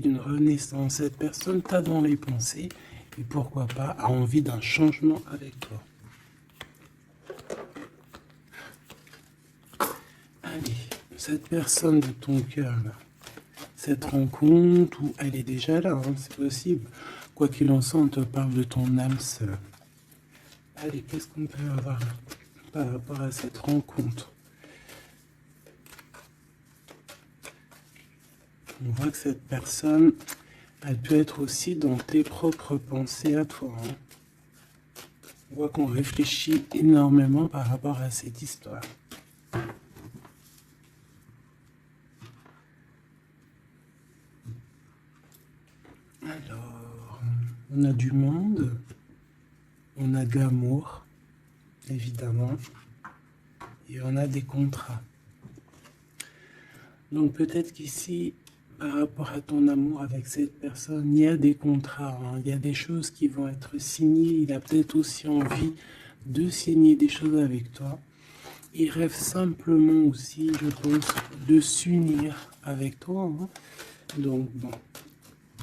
une renaissance. Cette personne t'a dans les pensées et pourquoi pas a envie d'un changement avec toi. Allez, cette personne de ton cœur là, cette rencontre où elle est déjà là, hein, c'est possible. Quoi qu'il en soit, on te parle de ton âme sœur. Allez, qu'est-ce qu'on peut avoir par rapport à cette rencontre? On voit que cette personne, elle peut être aussi dans tes propres pensées à toi. Hein. On voit qu'on réfléchit énormément par rapport à cette histoire. Alors, on a du monde, on a de l'amour, évidemment, et on a des contrats. Donc peut-être qu'ici, par rapport à ton amour avec cette personne, il y a des contrats, hein, il y a des choses qui vont être signées, il a peut-être aussi envie de signer des choses avec toi. Il rêve simplement aussi, je pense, de s'unir avec toi. Hein. Donc bon,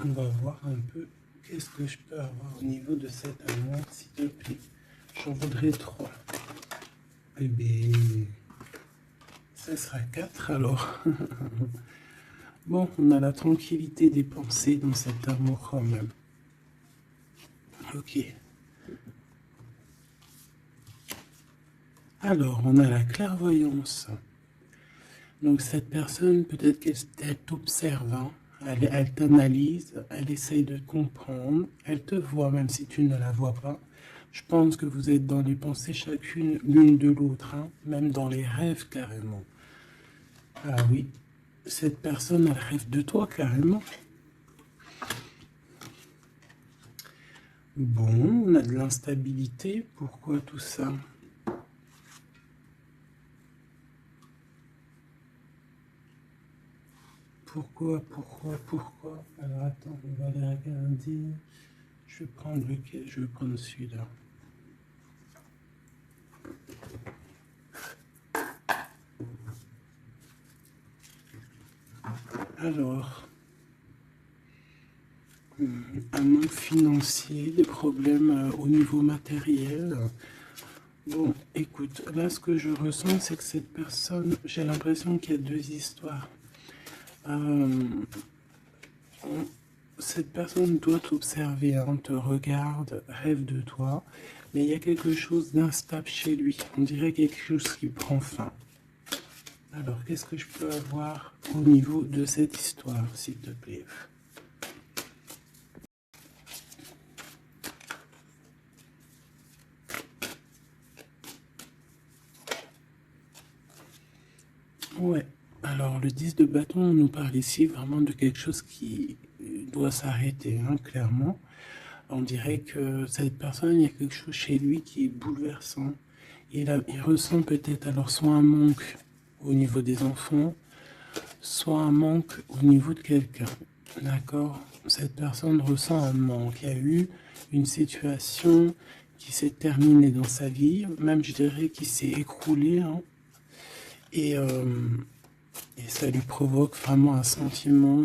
on va voir un peu qu'est-ce que je peux avoir au niveau de cet amour, s'il te plaît. J'en voudrais 3. Eh bien, ça sera 4 alors. Bon, on a la tranquillité des pensées dans cet amour quand même. Ok. Alors, on a la clairvoyance. Donc cette personne, peut-être qu'elle t'observe, hein. Elle t'analyse, elle essaye de comprendre, elle te voit même si tu ne la vois pas. Je pense que vous êtes dans les pensées chacune l'une de l'autre, hein, même dans les rêves carrément. Ah oui, cette personne, elle rêve de toi carrément. Bon, on a de l'instabilité, pourquoi tout ça? Pourquoi? Alors attends, on va les regarder. Je vais prendre lequel? Je vais prendre celui-là. Alors, un manque financier, des problèmes au niveau matériel. Bon, écoute, là ce que je ressens, c'est que cette personne, j'ai l'impression qu'il y a 2 histoires. Cette personne doit t'observer, hein, te regarde, rêve de toi, mais il y a quelque chose d'instable chez lui. On dirait quelque chose qui prend fin. Alors, qu'est-ce que je peux avoir au niveau de cette histoire, s'il te plaît? Ouais, alors le 10 de bâton, on nous parle ici vraiment de quelque chose qui doit s'arrêter, hein, clairement. On dirait que cette personne, il y a quelque chose chez lui qui est bouleversant. Il ressent peut-être alors soit un manque au niveau des enfants, soit un manque au niveau de quelqu'un. D'accord? Cette personne ressent un manque. Il y a eu une situation qui s'est terminée dans sa vie, même je dirais qui s'est écroulée, hein, et ça lui provoque vraiment un sentiment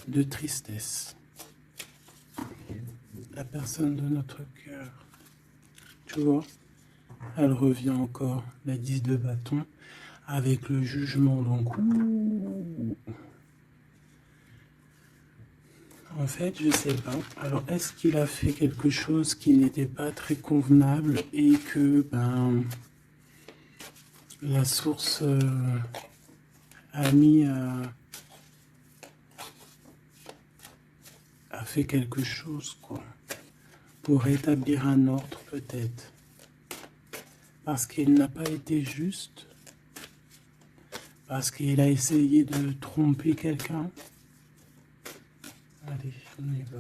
de tristesse. La personne de notre cœur, tu vois, elle revient encore, la 10 de bâton, avec le jugement. Donc, en fait, je sais pas. Alors, est-ce qu'il a fait quelque chose qui n'était pas très convenable et que, la source a mis a fait quelque chose, quoi, pour rétablir un ordre, peut-être. Parce qu'il n'a pas été juste, parce qu'il a essayé de tromper quelqu'un. Allez, on y va.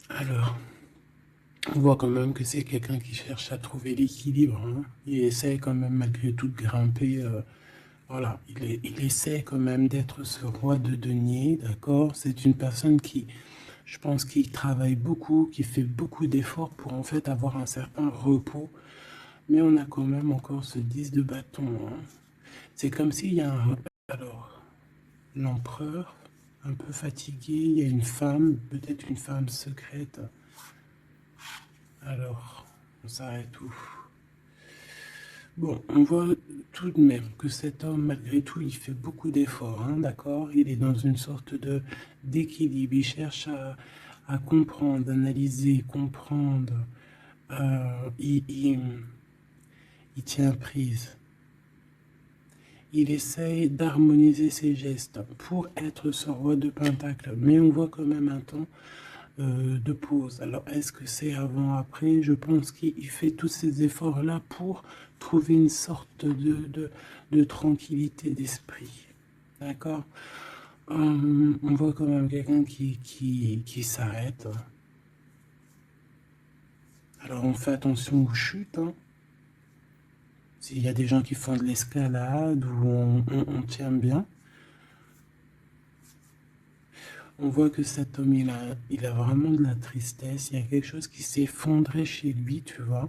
Alors, on voit quand même que c'est quelqu'un qui cherche à trouver l'équilibre, hein. Il essaie quand même malgré tout de grimper Voilà, il essaie quand même d'être ce roi de denier, d'accord? C'est une personne qui, je pense, qui travaille beaucoup, qui fait beaucoup d'efforts pour en fait avoir un certain repos. Mais on a quand même encore ce 10 de bâton, hein. C'est comme s'il y a un repère. Alors, l'empereur, un peu fatigué, il y a une femme, peut-être une femme secrète. Alors, on s'arrête où? Bon, on voit tout de même que cet homme, malgré tout, il fait beaucoup d'efforts, hein, d'accord? Il est dans une sorte de d'équilibre. Il cherche à comprendre, analyser, comprendre. Il tient prise. Il essaye d'harmoniser ses gestes pour être ce roi de Pentacle. Mais on voit quand même un temps de pause. Alors, est-ce que c'est avant, après? Je pense qu'il fait tous ces efforts-là pour trouver une sorte de tranquillité d'esprit. D'accord? On voit quand même quelqu'un qui s'arrête. Alors, on fait attention aux chutes, hein. S'il y a des gens qui font de l'escalade ou on tient bien, on voit que cet homme, il a vraiment de la tristesse. Il y a quelque chose qui s'est effondré chez lui, tu vois.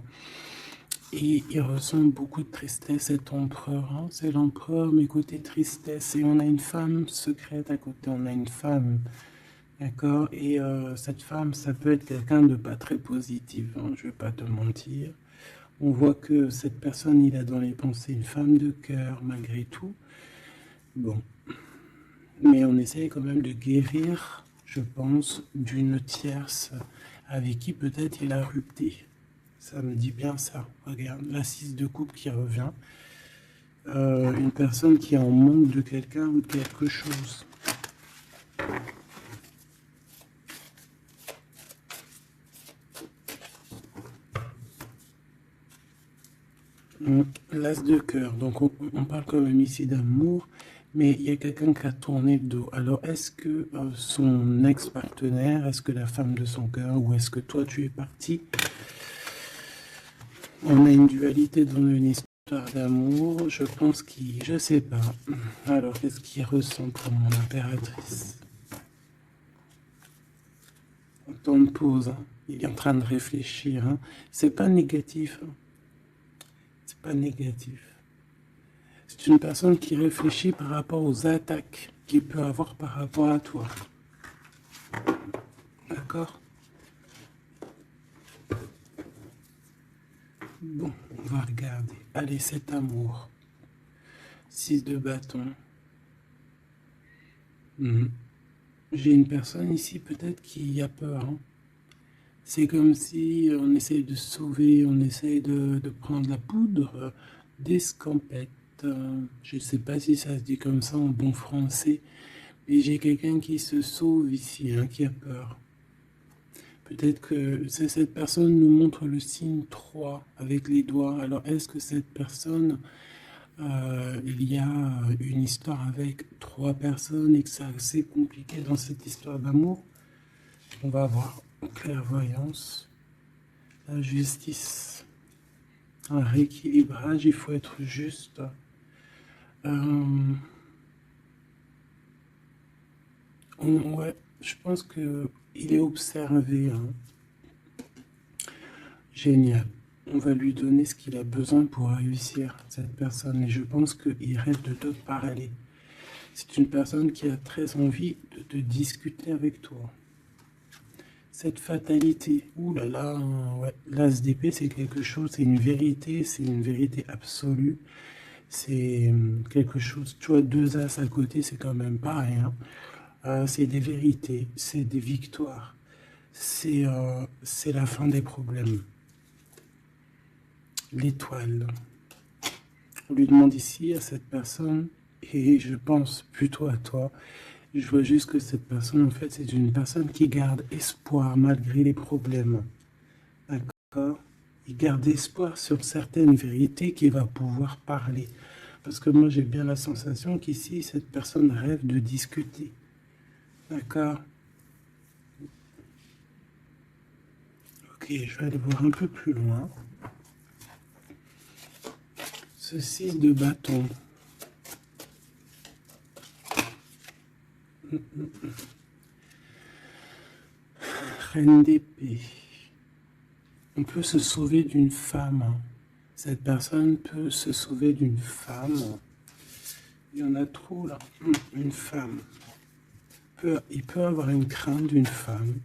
Et il ressent beaucoup de tristesse, cet empereur, hein. C'est l'empereur, mais côté tristesse. Et on a une femme secrète à côté. On a une femme, d'accord? Et cette femme, ça peut être quelqu'un de pas très positif, hein, je vais pas te mentir. On voit que cette personne, il a dans les pensées une femme de cœur, malgré tout. Bon, mais on essaye quand même de guérir, je pense, d'une tierce avec qui peut-être il a rupté. Ça me dit bien ça. Regarde, la 6 de coupe qui revient. Une personne qui est en manque de quelqu'un ou de quelque chose. L'as de cœur. Donc on parle quand même ici d'amour, mais il y a quelqu'un qui a tourné le dos. Alors est-ce que son ex-partenaire, est-ce que la femme de son cœur, ou est-ce que toi tu es parti? On a une dualité dans une histoire d'amour. Je pense qu'il... Je sais pas. Alors qu'est-ce qu'il ressent pour mon impératrice? En temps de pause, hein. Il est en train de réfléchir, hein. C'est pas négatif, hein. C'est pas négatif. C'est une personne qui réfléchit par rapport aux attaques qu'il peut avoir par rapport à toi. D'accord? Bon, on va regarder. Allez, cet amour. 6 de bâton. J'ai une personne ici peut-être qui a peur, hein. C'est comme si on essaye de sauver, on essaye de prendre la poudre d'escampette. Je ne sais pas si ça se dit comme ça en bon français, mais j'ai quelqu'un qui se sauve ici, hein, qui a peur. Peut-être que cette personne nous montre le signe 3 avec les doigts. Alors est-ce que cette personne, il y a une histoire avec 3 personnes et que c'est assez compliqué dans cette histoire d'amour? On va voir. Clairvoyance, la justice, un rééquilibrage, il faut être juste. Ouais, je pense que il est observé, hein. Génial. On va lui donner ce qu'il a besoin pour réussir, cette personne. Et je pense qu'il rêve de te parler. C'est une personne qui a très envie de discuter avec toi. Cette fatalité, ouh là là, ouais. L'as d'épée, c'est quelque chose, c'est une vérité absolue. C'est quelque chose, tu vois, 2 as à côté, c'est quand même pas rien. C'est des vérités, c'est des victoires, c'est la fin des problèmes. L'étoile. On lui demande ici à cette personne, et je pense plutôt à toi. Je vois juste que cette personne, en fait, c'est une personne qui garde espoir malgré les problèmes. D'accord? Il garde espoir sur certaines vérités qu'il va pouvoir parler. Parce que moi, j'ai bien la sensation qu'ici, cette personne rêve de discuter. D'accord? Ok, je vais aller voir un peu plus loin. Ce 6 de bâton. Reine d'épée. On peut se sauver d'une femme. Cette personne peut se sauver d'une femme. Il y en a trop là. Une femme. Il peut avoir une crainte d'une femme.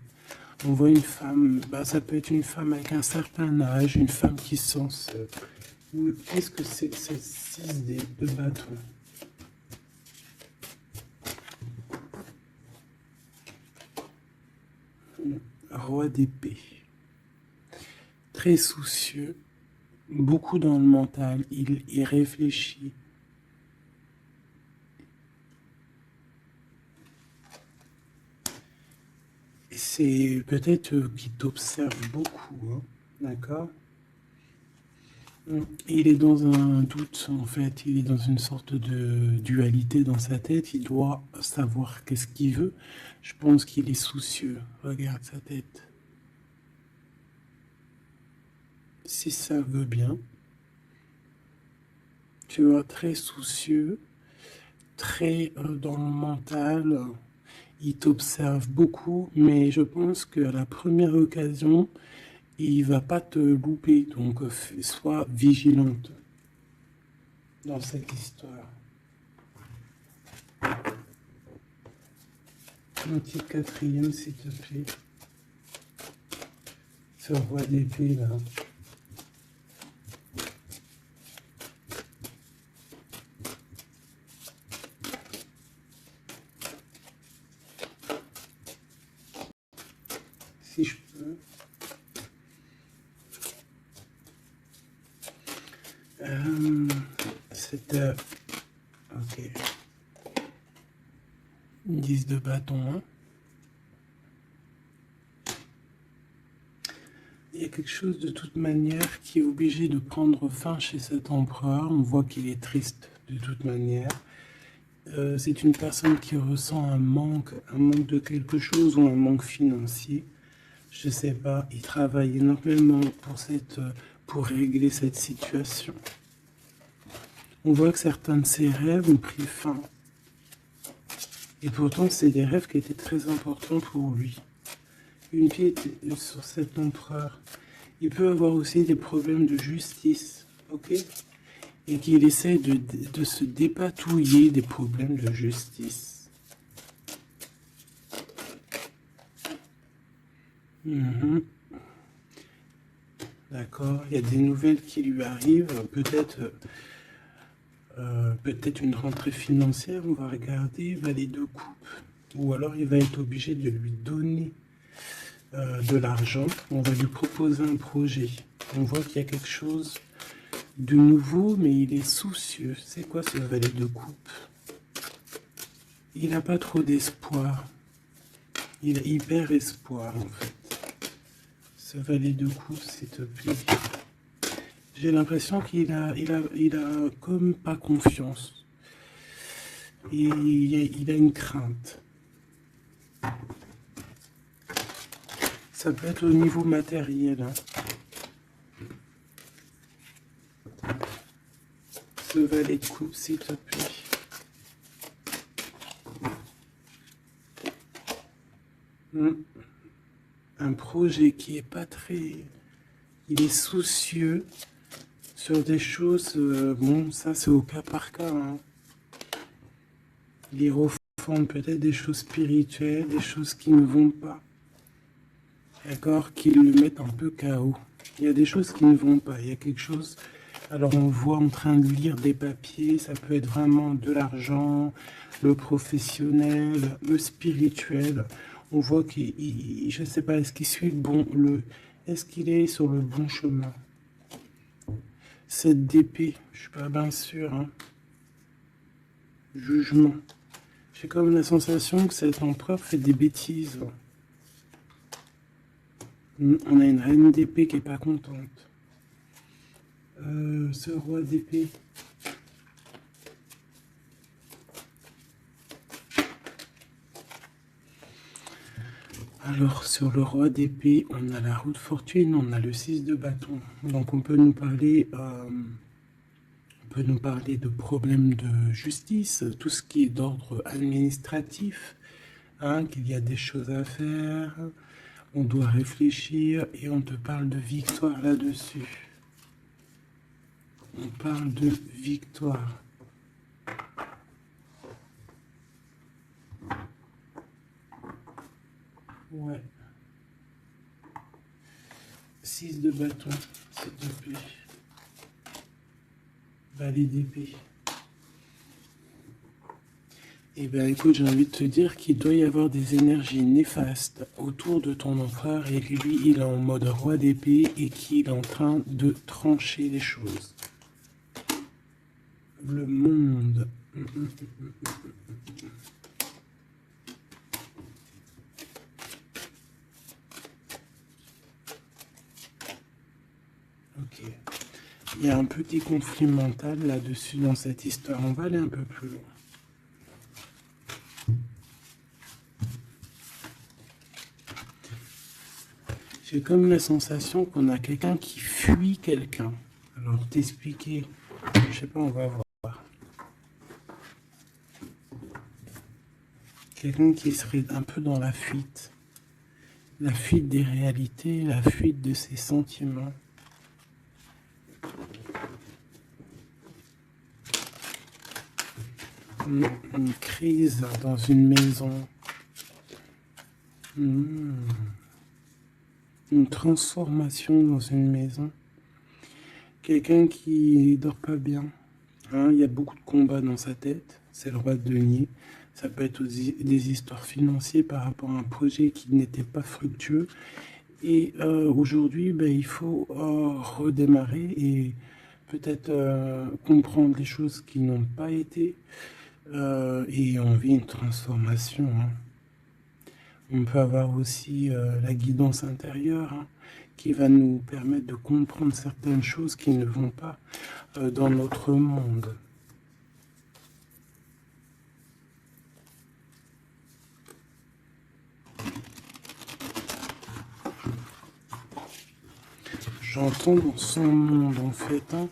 On voit une femme, ça peut être une femme avec un certain âge, une femme qui sent seule. Qu'est-ce que c'est cette 6 de bâton? Roi d'épée. Très soucieux, beaucoup dans le mental, il réfléchit. Et c'est peut-être qu'il t'observe beaucoup, hein, d'accord? Il est dans un doute, en fait, il est dans une sorte de dualité dans sa tête, il doit savoir qu'est-ce qu'il veut. Je pense qu'il est soucieux, regarde sa tête. Si ça veut bien, tu vois, très soucieux, très dans le mental, il t'observe beaucoup, mais je pense qu'à la première occasion, il va pas te louper, donc sois vigilante dans cette histoire. Un petit quatrième, s'il te plaît. Ce roi d'épée là. Si je peux. C'était... Ok. 10 de bâton. Hein. Il y a quelque chose de toute manière qui est obligé de prendre fin chez cet empereur. On voit qu'il est triste de toute manière. C'est une personne qui ressent un manque de quelque chose ou un manque financier. Je sais pas, il travaille énormément pour régler cette situation. On voit que certains de ses rêves ont pris fin. Et pourtant, c'est des rêves qui étaient très importants pour lui. Une pied sur cet empereur. Il peut avoir aussi des problèmes de justice, ok? Et qu'il essaie de se dépatouiller des problèmes de justice. D'accord, il y a des nouvelles qui lui arrivent, peut-être une rentrée financière, on va regarder, valet de coupe, ou alors il va être obligé de lui donner de l'argent, on va lui proposer un projet. On voit qu'il y a quelque chose de nouveau, mais il est soucieux. C'est quoi ce valet de coupe? Il n'a pas trop d'espoir. Il a hyper espoir, en fait. Ce valet de coupe, s'il te plaît. J'ai l'impression qu'il a comme pas confiance. Il a une crainte. Ça peut être au niveau matériel. Hein. Ce valet de coupe, s'il te plaît. Un projet qui est pas très... Il est soucieux sur des choses... bon, ça c'est au cas par cas. Hein. Il refont peut-être des choses spirituelles, des choses qui ne vont pas. D'accord, qui le mettent un peu KO. Il y a des choses qui ne vont pas. Il y a quelque chose... Alors on voit en train de lire des papiers, ça peut être vraiment de l'argent, le professionnel, le spirituel. On voit qu'il, je ne sais pas, est-ce qu'il suit est-ce qu'il est sur le bon chemin? Cette d'épée, je suis pas bien sûr. Hein. Jugement. J'ai comme la sensation que cet empereur fait des bêtises. On a une reine d'épée qui est pas contente. Ce roi d'épée. Alors, sur le roi d'épée, on a la roue de fortune, on a le 6 de bâton. Donc, on peut nous parler de problèmes de justice, tout ce qui est d'ordre administratif. hein, qu'il y a des choses à faire, on doit réfléchir et on te parle de victoire là-dessus. On parle de victoire. Ouais. 6 de bâton, s'il te plaît. Valet d'épée. Eh bien, écoute, j'ai envie de te dire qu'il doit y avoir des énergies néfastes autour de ton empereur et que lui, il est en mode roi d'épée et qu'il est en train de trancher les choses. Le monde. Ok. Il y a un petit conflit mental là-dessus dans cette histoire. On va aller un peu plus loin. J'ai comme la sensation qu'on a quelqu'un qui fuit quelqu'un. Alors, t'expliquer, je sais pas, on va voir. Quelqu'un qui serait un peu dans la fuite. La fuite des réalités, la fuite de ses sentiments. Une crise dans une maison. Une transformation dans une maison. Quelqu'un qui dort pas bien. Hein, il y a beaucoup de combats dans sa tête. C'est le roi de denier. Ça peut être aussi des histoires financières par rapport à un projet qui n'était pas fructueux. Et aujourd'hui, ben, il faut redémarrer et peut-être comprendre les choses qui n'ont pas été. Et on vit une transformation. Hein. On peut avoir aussi la guidance intérieure hein, qui va nous permettre de comprendre certaines choses qui ne vont pas dans notre monde. J'entends dans son monde en fait. Hein.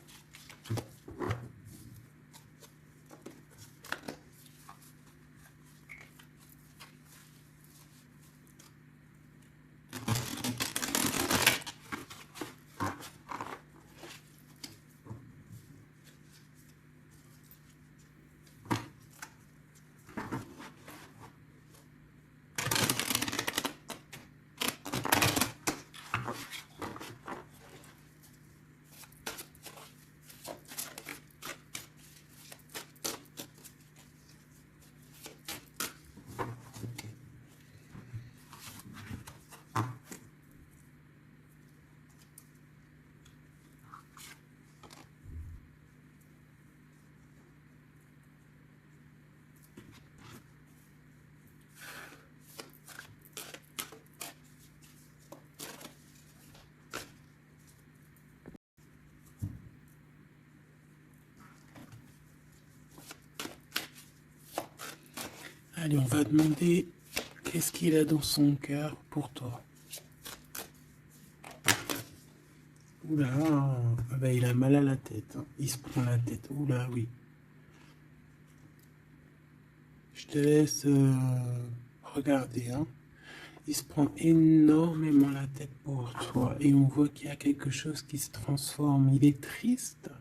Allez, on va demander qu'est-ce qu'il a dans son cœur pour toi. Oula, ah ben, il a mal à la tête. Hein. Il se prend la tête. Oula, oui. Je te laisse regarder. Hein. Il se prend énormément la tête pour toi. Et on voit qu'il y a quelque chose qui se transforme. Il est triste.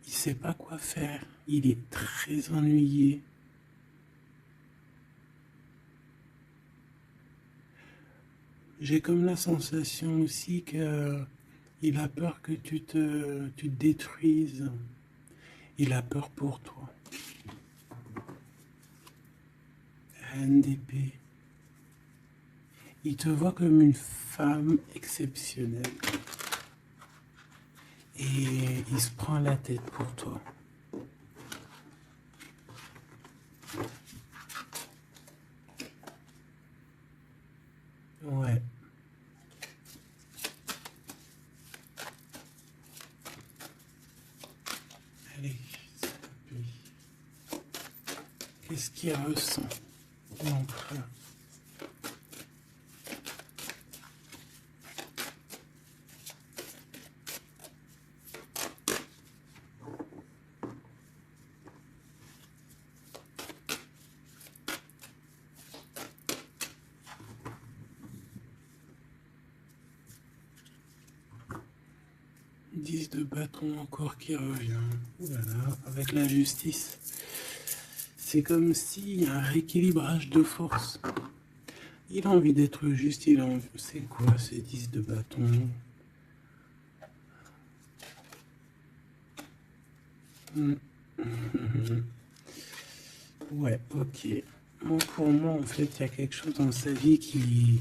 Il ne sait pas quoi faire. Il est très ennuyé. J'ai comme la sensation aussi qu'il a peur que tu te détruises. Il a peur pour toi. Reine d'épée. Il te voit comme une femme exceptionnelle. Et il se prend la tête pour toi. Ouais. Allez, s'il te plaît. Qu'est-ce qu'il ressent, l'empereur? 10 de bâton encore qui revient. Voilà, avec la justice. C'est comme s'il y a un rééquilibrage de force. Il a envie d'être juste, il a envie... C'est quoi ces 10 de bâton? Ouais, ok. Bon, pour moi, en fait, il y a quelque chose dans sa vie qui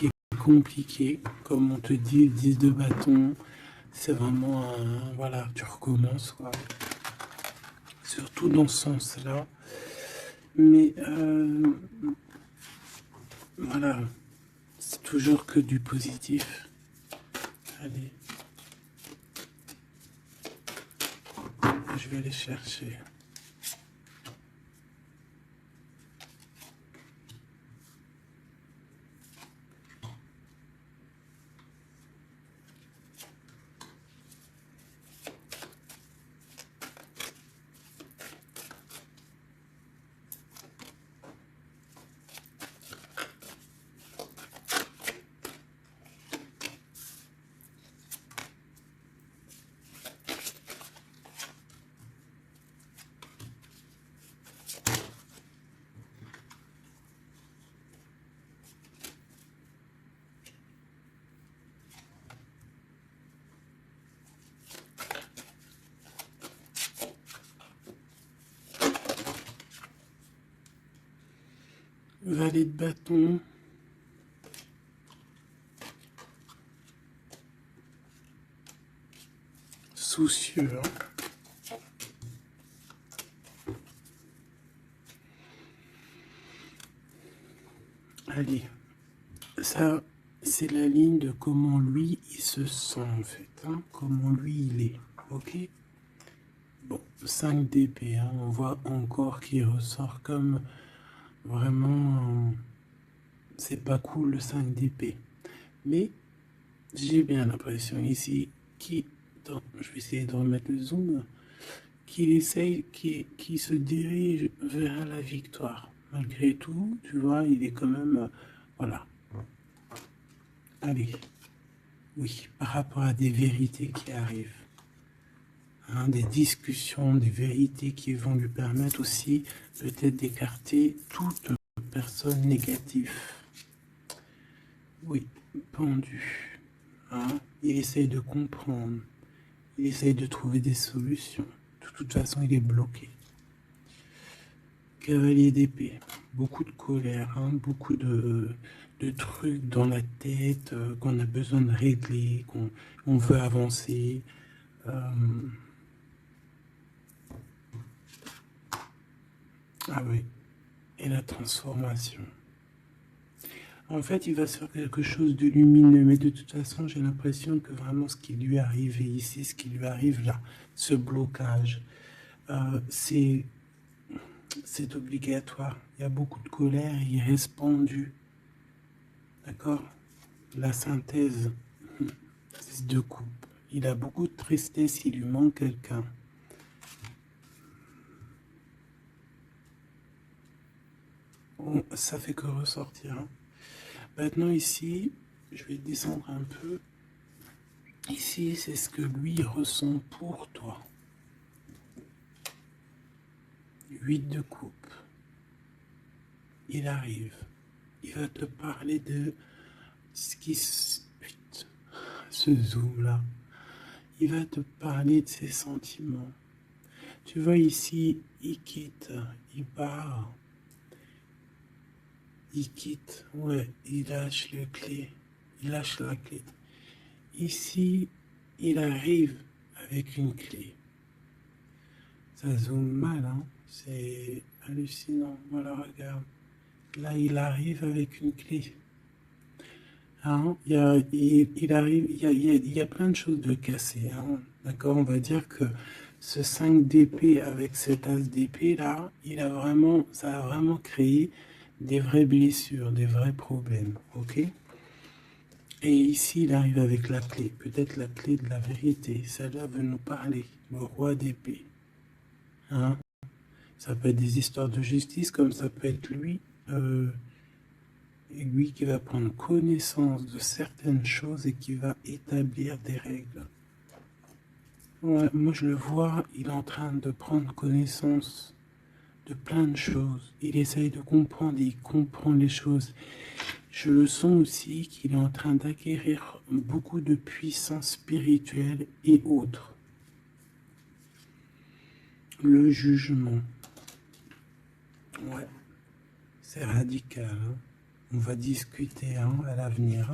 est compliqué. Comme on te dit, le 10 de bâton, c'est vraiment un... Voilà, tu recommences, quoi. Surtout dans ce sens-là. Mais, voilà, c'est toujours que du positif. Allez, je vais aller chercher. Valet de bâton. Soucieux. Allez, ça, c'est la ligne de comment lui, il se sent, en fait. Hein, comment lui, il est. Ok? Bon, 5 d'épée, hein, on voit encore qu'il ressort comme vraiment... c'est pas cool le 5 d'épée. Mais j'ai bien l'impression ici qu'il... je vais essayer de remettre le zoom. Qu'il essaye, qui se dirige vers la victoire. Malgré tout, tu vois, il est quand même... voilà. Allez. Oui, par rapport à des vérités qui arrivent. Hein, des discussions, des vérités qui vont lui permettre aussi peut-être d'écarter toute personne négative. Oui, pendu. Hein, il essaye de comprendre. Il essaye de trouver des solutions. De toute façon, il est bloqué. Cavalier d'épée. Beaucoup de colère, hein, beaucoup de trucs dans la tête qu'on a besoin de régler, qu'on veut avancer. Ah oui, et la transformation. En fait, il va se faire quelque chose de lumineux, mais de toute façon, j'ai l'impression que vraiment ce qui lui est arrivé ici, ce qui lui arrive là, ce blocage, c'est obligatoire. Il y a beaucoup de colère, il reste pendu. D'accord? La synthèse, c'est deux coupes. Il a beaucoup de tristesse, il lui manque quelqu'un. Bon, ça fait que ressortir. Hein. Maintenant ici, je vais descendre un peu. Ici, c'est ce que lui ressent pour toi. 8 de coupe. Il arrive. Il va te parler de ce qui se... ce zoom là. Il va te parler de ses sentiments. Tu vois ici, il quitte, il part. Il quitte, ouais, il lâche le clé. Il lâche la clé. Ici, il arrive avec une clé. Ça zoome mal, hein. C'est hallucinant. Voilà, regarde. Là, il arrive avec une clé. Hein, il arrive, il y a plein de choses de cassées. Hein. D'accord, on va dire que ce 5 d'épée avec cet as d'épée là, ça a vraiment créé des vraies blessures, des vrais problèmes. Ok. Et ici, il arrive avec la clé, peut-être la clé de la vérité. Celle-là veut nous parler, le roi d'épée. Hein. Ça peut être des histoires de justice, comme ça peut être lui. Et lui qui va prendre connaissance de certaines choses et qui va établir des règles. Ouais, moi je le vois, il est en train de prendre connaissance de plein de choses. Il essaye de comprendre, il comprend les choses. Je le sens aussi qu'il est en train d'acquérir beaucoup de puissance spirituelle et autres. Le jugement. Ouais, c'est radical, hein. On va discuter hein, à l'avenir.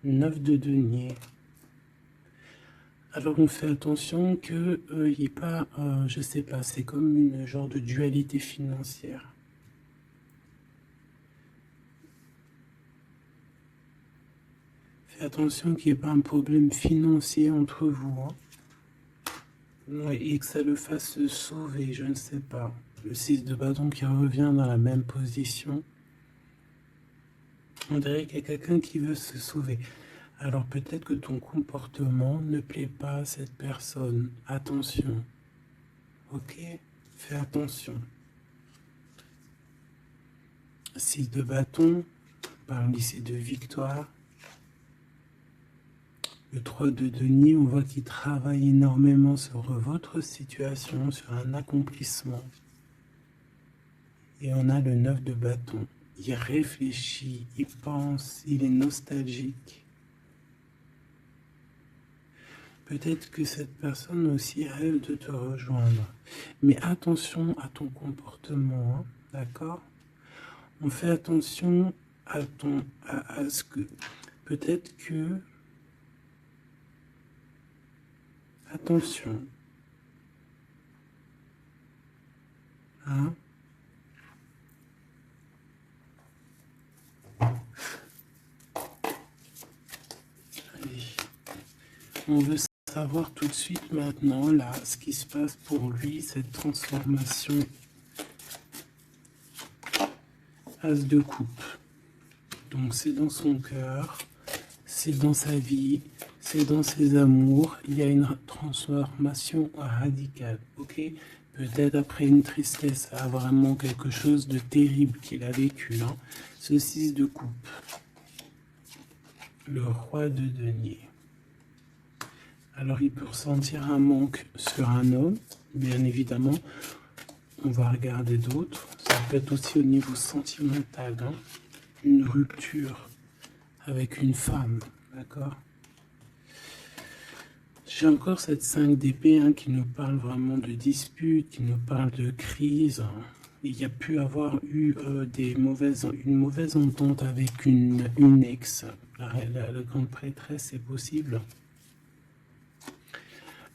9 de denier. Alors on fait attention que il n'y ait pas, je sais pas, c'est comme une genre de dualité financière. Fais attention qu'il n'y ait pas un problème financier entre vous, hein. Ouais, et que ça le fasse se sauver, je ne sais pas. Le 6 de bâton qui revient dans la même position. On dirait qu'il y a quelqu'un qui veut se sauver. Alors peut-être que ton comportement ne plaît pas à cette personne. Attention. Ok? Fais attention. 6 de bâton, parle ici de victoire. Le 3 de denier, on voit qu'il travaille énormément sur votre situation, sur un accomplissement. Et on a le 9 de bâton. Il réfléchit, il pense, il est nostalgique. Peut-être que cette personne aussi rêve de te rejoindre. Mais attention à ton comportement, hein, d'accord? On fait attention à ce que... Peut-être que... Attention. Hein? Allez. On veut savoir tout de suite maintenant, là, ce qui se passe pour lui, cette transformation. As de coupe. Donc c'est dans son cœur, c'est dans sa vie, c'est dans ses amours. Il y a une transformation radicale, ok? Peut-être après une tristesse, vraiment quelque chose de terrible qu'il a vécu, hein. Ce 6 de coupe. Le roi de denier. Alors il peut ressentir un manque sur un homme, bien évidemment. On va regarder d'autres. Ça peut être aussi au niveau sentimental, hein. Une rupture avec une femme, d'accord? J'ai encore cette 5 d'épée hein, qui nous parle vraiment de dispute, qui nous parle de crise. Il y a pu avoir eu une mauvaise entente avec une ex. La grande prêtresse, c'est possible.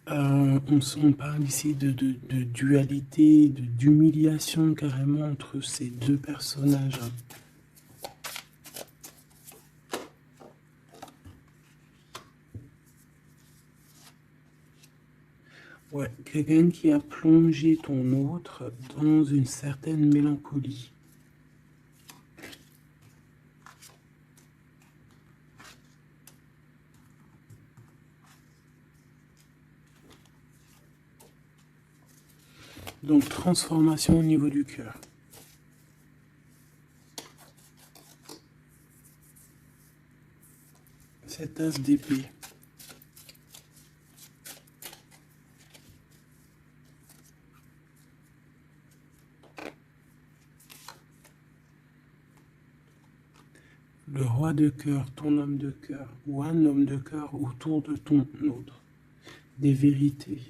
On parle ici de dualité, d'humiliation carrément entre ces deux personnages. Ouais, quelqu'un qui a plongé ton autre dans une certaine mélancolie. Donc, transformation au niveau du cœur. Cet as d'épée. Le roi de cœur, ton homme de cœur, ou un homme de cœur autour de ton autre. Des vérités.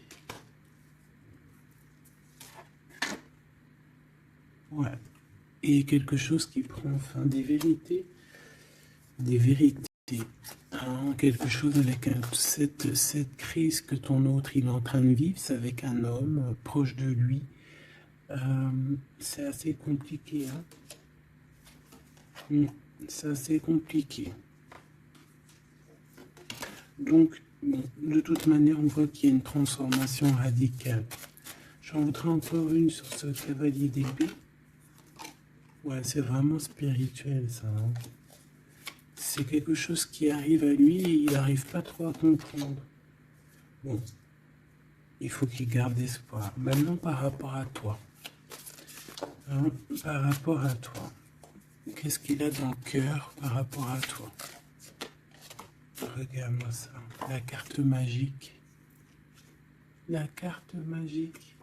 Ouais. Et quelque chose qui prend fin. Des vérités. Des vérités. Hein, quelque chose avec cette crise que ton autre il est en train de vivre, c'est avec un homme proche de lui. C'est assez compliqué. Hein. C'est assez compliqué. Donc, bon, de toute manière, on voit qu'il y a une transformation radicale. J'en voudrais encore une sur ce cavalier d'épée. Ouais, c'est vraiment spirituel, ça. Hein. C'est quelque chose qui arrive à lui et il n'arrive pas trop à comprendre. Bon, il faut qu'il garde espoir. Maintenant, par rapport à toi. Hein, par rapport à toi. Qu'est-ce qu'il a dans le cœur par rapport à toi? Regarde-moi ça. La carte magique. la carte magique.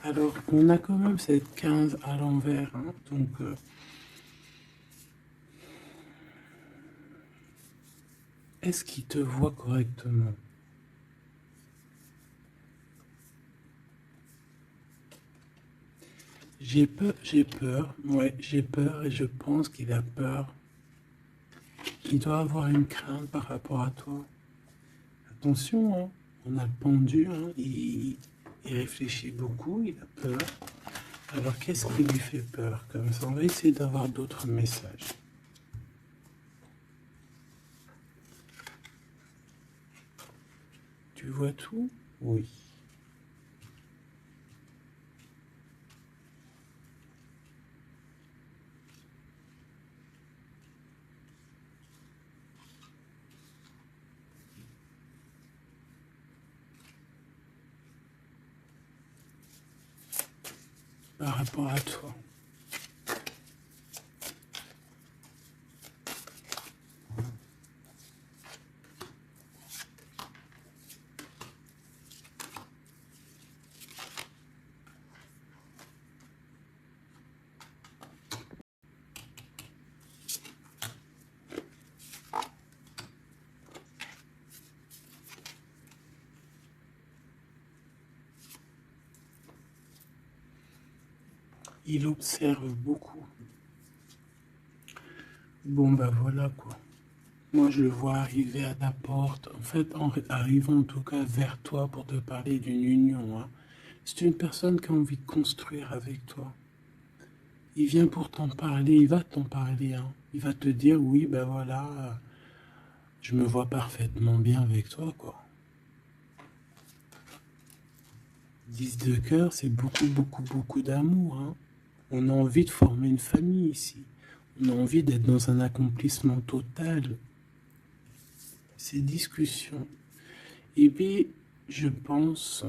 Alors, on a quand même cette 15 à l'envers, hein, donc est-ce qu'il te voit correctement? Ouais, j'ai peur et je pense qu'il a peur. Il doit avoir une crainte par rapport à toi. Attention, hein, on a le pendu, hein, il réfléchit beaucoup, il a peur. Alors qu'est-ce qui lui fait peur comme ça? On va essayer d'avoir d'autres messages. Tu vois tout? Oui. Par rapport à toi. Il observe beaucoup. Bon, bah voilà quoi. Moi, je le vois arriver à ta porte. En fait, en arrivant en tout cas vers toi pour te parler d'une union, hein. C'est une personne qui a envie de construire avec toi. Il vient pour t'en parler, il va t'en parler, hein. Il va te dire, oui, ben voilà, je me vois parfaitement bien avec toi, quoi. 10 de cœur, c'est beaucoup, beaucoup, beaucoup d'amour, hein. On a envie de former une famille ici. On a envie d'être dans un accomplissement total. Ces discussions. Et puis, je pense,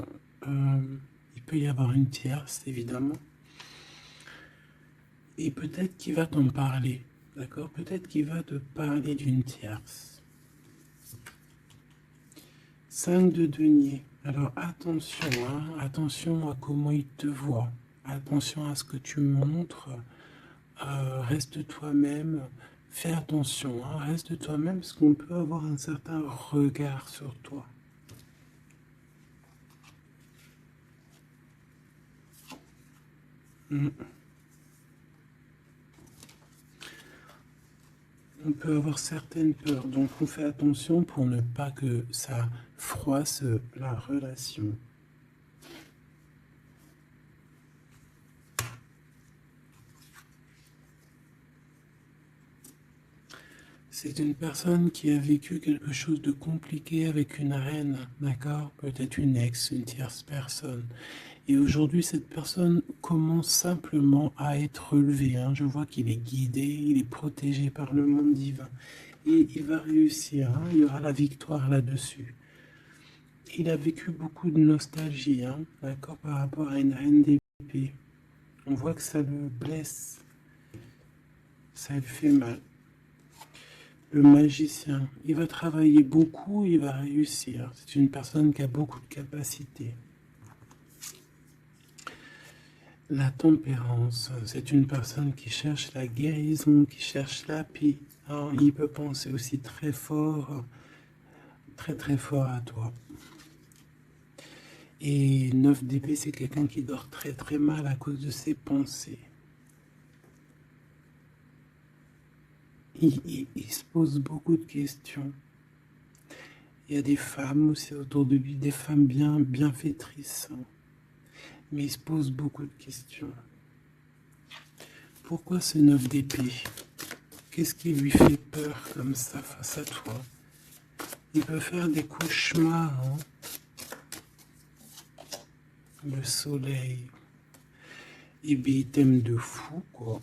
il peut y avoir une tierce, évidemment. Et peut-être qu'il va t'en parler, d'accord? Peut-être qu'il va te parler d'une tierce. 5 de denier. Alors attention, hein, attention à comment il te voit. Attention à ce que tu montres. Reste toi-même. Fais attention, hein, reste toi-même parce qu'on peut avoir un certain regard sur toi. Mm. On peut avoir certaines peurs, donc on fait attention pour ne pas que ça froisse la relation. C'est une personne qui a vécu quelque chose de compliqué avec une reine, d'accord? Peut-être une ex, une tierce personne. Et aujourd'hui, cette personne commence simplement à être relevée, hein. Je vois qu'il est guidé, il est protégé par le monde divin. Et il va réussir, hein. Il y aura la victoire là-dessus. Il a vécu beaucoup de nostalgie, hein, d'accord, par rapport à une reine d'épée. On voit que ça le blesse, ça lui fait mal. Le magicien, il va travailler beaucoup, il va réussir. C'est une personne qui a beaucoup de capacités. La tempérance, c'est une personne qui cherche la guérison, qui cherche la paix. Alors, il peut penser aussi très fort, très très fort à toi. Et 9 d'épée, c'est quelqu'un qui dort très très mal à cause de ses pensées. Il se pose beaucoup de questions. Il y a des femmes aussi autour de lui, des femmes bien bienfaitrices. Mais il se pose beaucoup de questions. Pourquoi ce 9 d'épée? Qu'est-ce qui lui fait peur comme ça face à toi? Il peut faire des cauchemars, hein. Le soleil. Et bien, il t'aime de fou, quoi.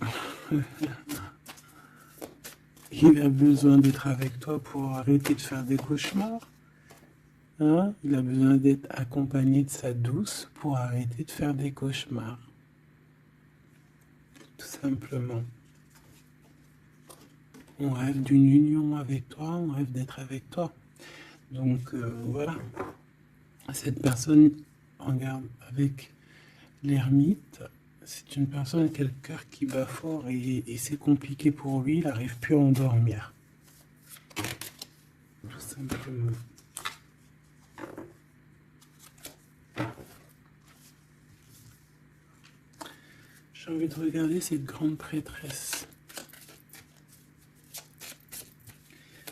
Il a besoin d'être avec toi pour arrêter de faire des cauchemars. Hein? Il a besoin d'être accompagné de sa douce pour arrêter de faire des cauchemars. Tout simplement. On rêve d'une union avec toi, on rêve d'être avec toi. Donc voilà. Cette personne, regarde, avec l'ermite, c'est une personne qui a le cœur qui bat fort et c'est compliqué pour lui, il n'arrive plus à endormir. Tout simplement. J'ai envie de regarder cette grande prêtresse.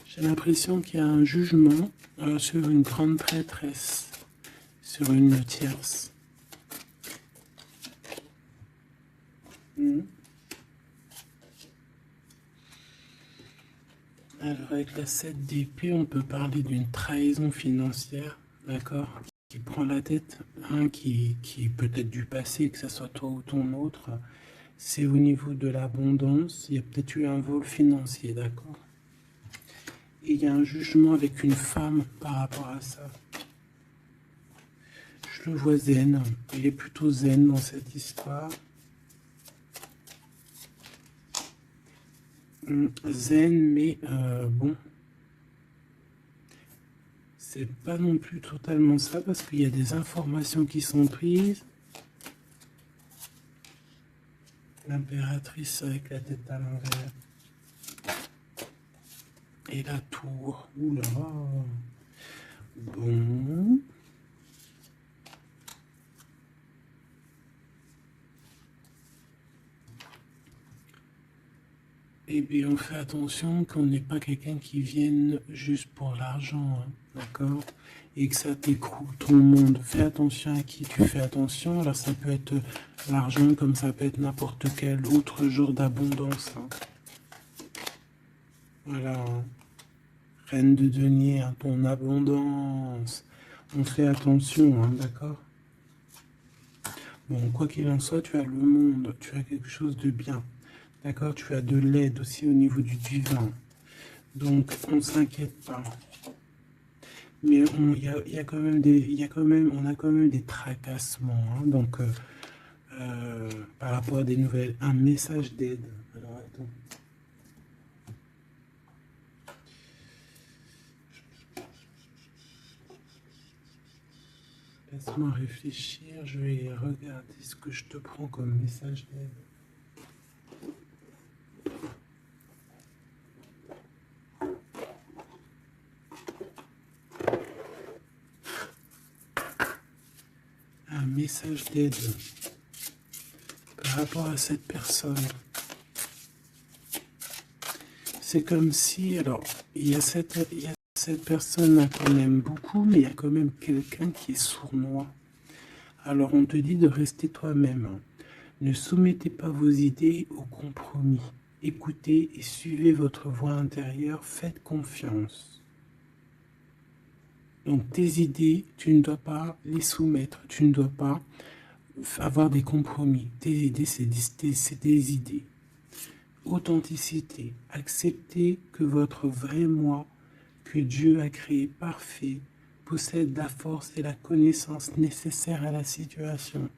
J'ai l'impression qu'il y a un jugement sur une grande prêtresse, sur une tierce. Alors avec la 7 d'épée, on peut parler d'une trahison financière, d'accord, qui prend la tête, hein, qui est peut-être du passé, que ce soit toi ou ton autre. C'est au niveau de l'abondance, il y a peut-être eu un vol financier, d'accord. Et il y a un jugement avec une femme par rapport à ça. Je le vois zen, il est plutôt zen dans cette histoire. Zen, mais bon, c'est pas non plus totalement ça parce qu'il y a des informations qui sont prises. L'impératrice avec la tête à l'envers. Et la tour. Oula. Bon. Et bien on fait attention qu'on n'est pas quelqu'un qui vienne juste pour l'argent, hein, d'accord? Et que ça t'écroule tout le monde. Fais attention à qui tu fais attention. Alors ça peut être l'argent comme ça peut être n'importe quel autre jour d'abondance. Hein. Voilà. Hein. Reine de denier, hein, ton abondance. On fait attention, hein, d'accord? Bon, quoi qu'il en soit, tu as le monde, tu as quelque chose de bien. D'accord, tu as de l'aide aussi au niveau du divin. Donc, on ne s'inquiète pas. Mais il y a quand même on a quand même des tracassements. Hein, donc, par rapport à des nouvelles, un message d'aide. Alors, attends. Laisse-moi réfléchir. Je vais regarder ce que je te prends comme message d'aide. Un message d'aide par rapport à cette personne. C'est comme si, alors, il y a cette personne qu'on aime beaucoup, mais il y a quand même quelqu'un qui est sournois. Alors on te dit de rester toi-même. Ne soumettez pas vos idées au compromis. Écoutez et suivez votre voix intérieure, faites confiance. Donc tes idées, tu ne dois pas les soumettre, tu ne dois pas avoir des compromis. Tes idées, c'est des idées. Authenticité, acceptez que votre vrai moi, que Dieu a créé parfait, possède la force et la connaissance nécessaires à la situation.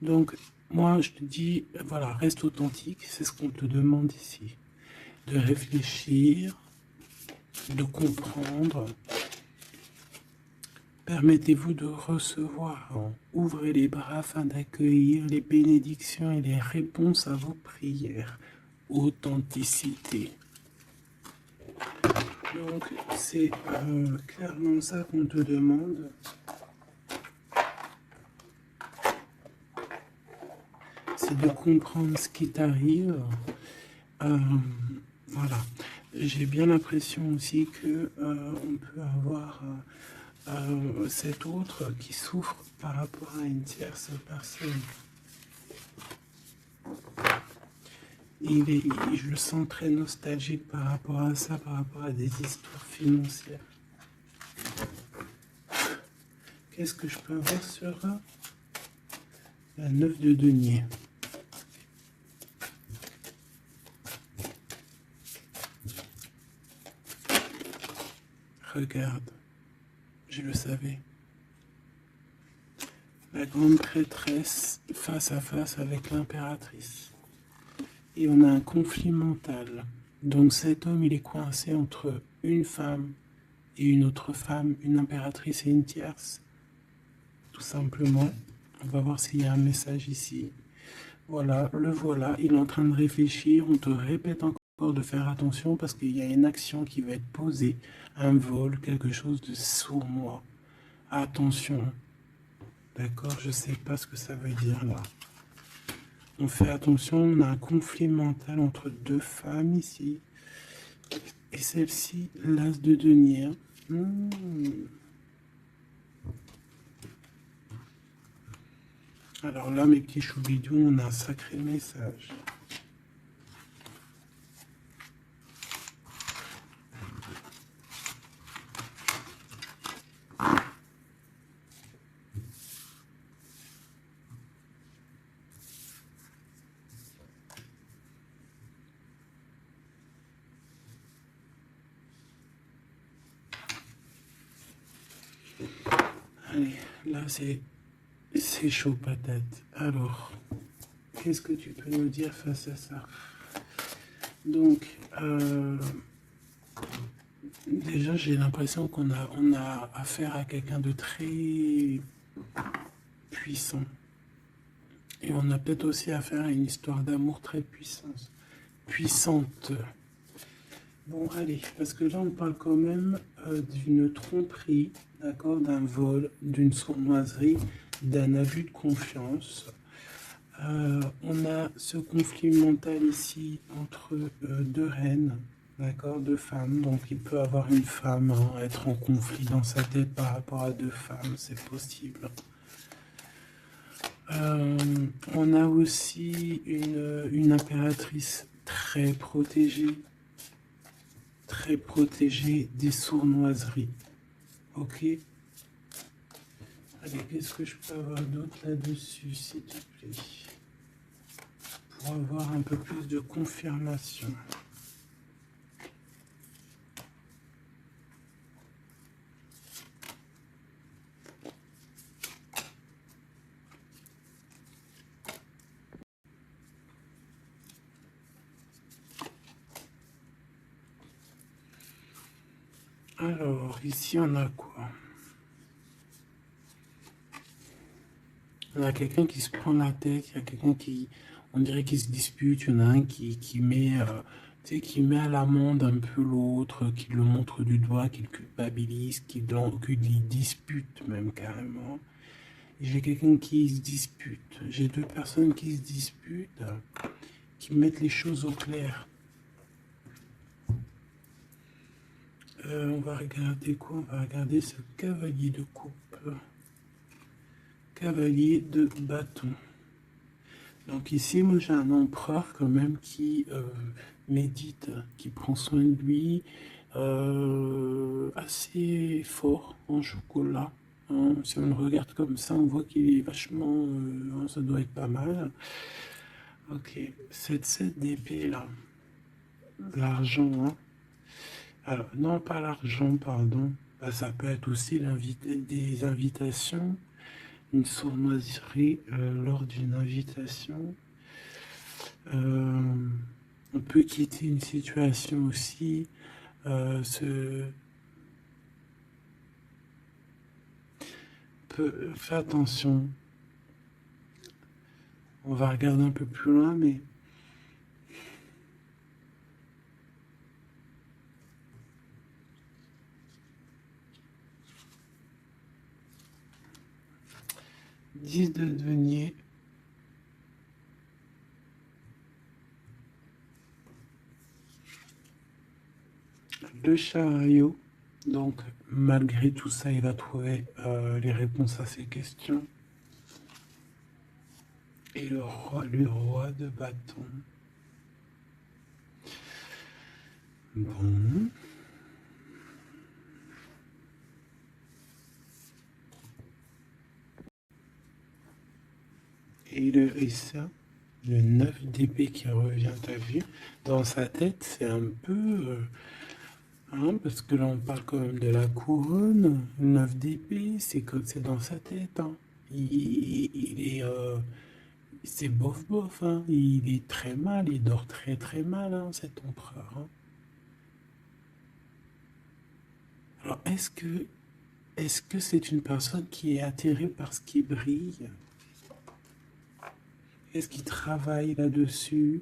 Donc, moi, je te dis, voilà, reste authentique, c'est ce qu'on te demande ici. De réfléchir, de comprendre. Permettez-vous de recevoir. Ouvrez les bras afin d'accueillir les bénédictions et les réponses à vos prières. Authenticité. Donc, c'est clairement ça qu'on te demande. C'est de comprendre ce qui t'arrive. Voilà. J'ai bien l'impression aussi que on peut avoir cet autre qui souffre par rapport à une tierce personne. Je le sens très nostalgique par rapport à ça, par rapport à des histoires financières. Qu'est-ce que je peux avoir sur la 9 de denier? Regarde, je le savais. La grande prêtresse face à face avec l'impératrice. Et on a un conflit mental. Donc cet homme, il est coincé entre une femme et une autre femme, une impératrice et une tierce. tout simplement. On va voir s'il y a un message ici. Voilà, le voilà, il est en train de réfléchir. On te répète encore de faire attention parce qu'il y a une action qui va être posée, un vol, quelque chose de sournois. Attention, d'accord, je sais pas ce que ça veut dire là. On fait attention, on a un conflit mental entre deux femmes ici. Et celle-ci, l'as de denier. Alors là, mes petits choubidous, on a un sacré message. Allez, là, c'est chaud patate. Alors, qu'est-ce que tu peux nous dire face à ça? Donc, déjà, j'ai l'impression qu'on a affaire à quelqu'un de très puissant. Et on a peut-être aussi affaire à une histoire d'amour très puissante. Bon, allez, parce que là, on parle quand même d'une tromperie, d'accord, d'un vol, d'une sournoiserie, d'un abus de confiance. On a ce conflit mental ici entre deux reines, d'accord, deux femmes. Donc, il peut avoir une femme, hein, être en conflit dans sa tête par rapport à deux femmes, c'est possible. On a aussi une impératrice très protégée des sournoiseries. Ok. Allez, qu'est-ce que je peux avoir d'autre là-dessus, s'il te plaît, pour avoir un peu plus de confirmation. Alors, ici, on a quoi? On a quelqu'un qui se prend la tête, il y a quelqu'un qui, on dirait qu'il se dispute, il y en a un qui met, qui met à l'amende un peu l'autre, qui le montre du doigt, qui le culpabilise, qui le dispute même carrément. Et j'ai quelqu'un qui se dispute. J'ai deux personnes qui se disputent, qui mettent les choses au clair. On va regarder quoi? On va regarder ce cavalier de coupe. Cavalier de bâton. Donc ici, moi j'ai un empereur quand même qui médite, qui prend soin de lui, assez fort en chocolat. Hein. Si on le regarde comme ça, on voit qu'il est vachement... ça doit être pas mal. Ok, cette 7 d'épée là, l'argent, hein. Alors, non, pas l'argent, pardon. Bah, ça peut être aussi des invitations, une sournoiserie lors d'une invitation. On peut quitter une situation aussi. Fais attention. On va regarder un peu plus loin, mais... Dix de denier. Le chariot. Donc, malgré tout ça, il va trouver les réponses à ses questions. Et le roi de bâton. Bon. Et ça, le 9 d'épée qui revient, t'as vu? Dans sa tête, c'est un peu... hein, parce que là, on parle quand même de la couronne. Le 9 d'épée, c'est dans sa tête. Hein. Il est... c'est bof bof, hein. Il est très mal, il dort très très mal, hein, cet empereur. Hein. Alors, est-ce que est-ce que c'est une personne qui est attirée par ce qui brille? Est-ce qu'il travaille là-dessus?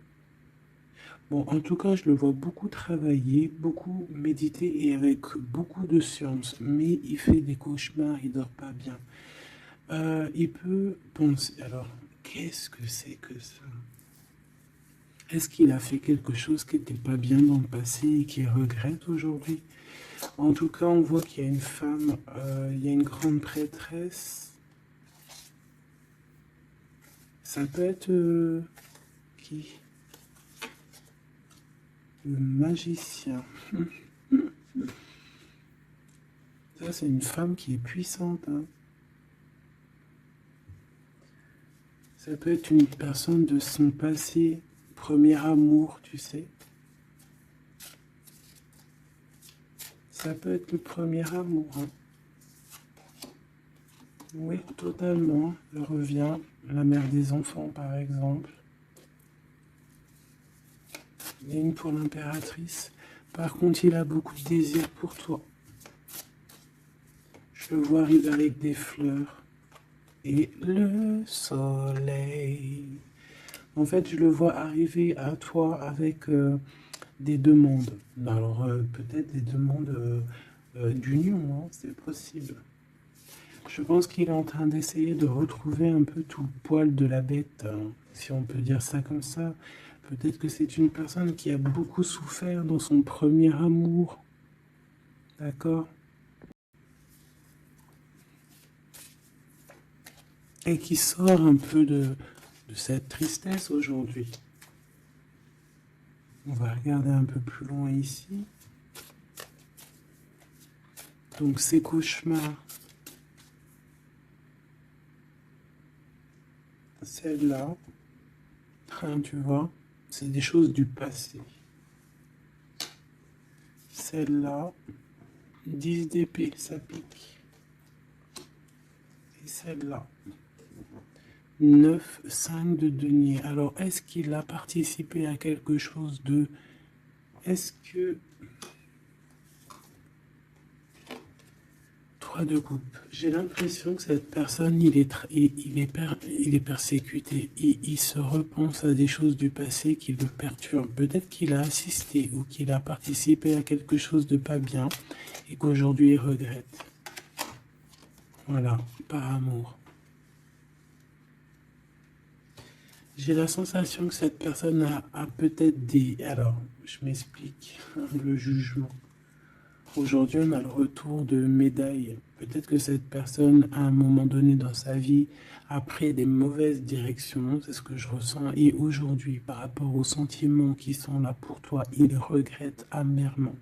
Bon, en tout cas, je le vois beaucoup travailler, beaucoup méditer et avec beaucoup de science. Mais il fait des cauchemars, il dort pas bien. Il peut penser. Alors, qu'est-ce que c'est que ça? Est-ce qu'il a fait quelque chose qui n'était pas bien dans le passé et qu'il regrette aujourd'hui? En tout cas, on voit qu'il y a une femme, il y a une grande prêtresse. Ça peut être qui? Le magicien. Ça, c'est une femme qui est puissante, hein. Ça peut être une personne de son passé, premier amour, tu sais. Ça peut être le premier amour, hein. Oui, totalement. Elle revient. La mère des enfants, par exemple. Et une pour l'impératrice. Par contre, il a beaucoup de désir pour toi. Je le vois arriver avec des fleurs. Et le soleil. En fait, je le vois arriver à toi avec des demandes. Alors, peut-être des demandes d'union, hein, c'est possible. Je pense qu'il est en train d'essayer de retrouver un peu tout le poil de la bête, hein, si on peut dire ça comme ça. Peut-être que c'est une personne qui a beaucoup souffert dans son premier amour. D'accord? Et qui sort un peu de cette tristesse aujourd'hui. On va regarder un peu plus loin ici. Donc ces cauchemars, celle-là, hein, tu vois, c'est des choses du passé. Celle-là, 10 d'épée, ça pique. Et celle-là, 9, 5 de denier. Alors, est-ce qu'il a participé à quelque chose de... Est-ce que... 3 de coupe. J'ai l'impression que cette personne, il est persécuté. Il se repense à des choses du passé qui le perturbent. Peut-être qu'il a assisté ou qu'il a participé à quelque chose de pas bien et qu'aujourd'hui il regrette. Voilà, par amour. J'ai la sensation que cette personne a peut-être des... Alors, je m'explique, le jugement. Aujourd'hui, on a le retour de médailles. Peut-être que cette personne, à un moment donné dans sa vie, a pris des mauvaises directions, c'est ce que je ressens. Et aujourd'hui, par rapport aux sentiments qui sont là pour toi, il regrette amèrement.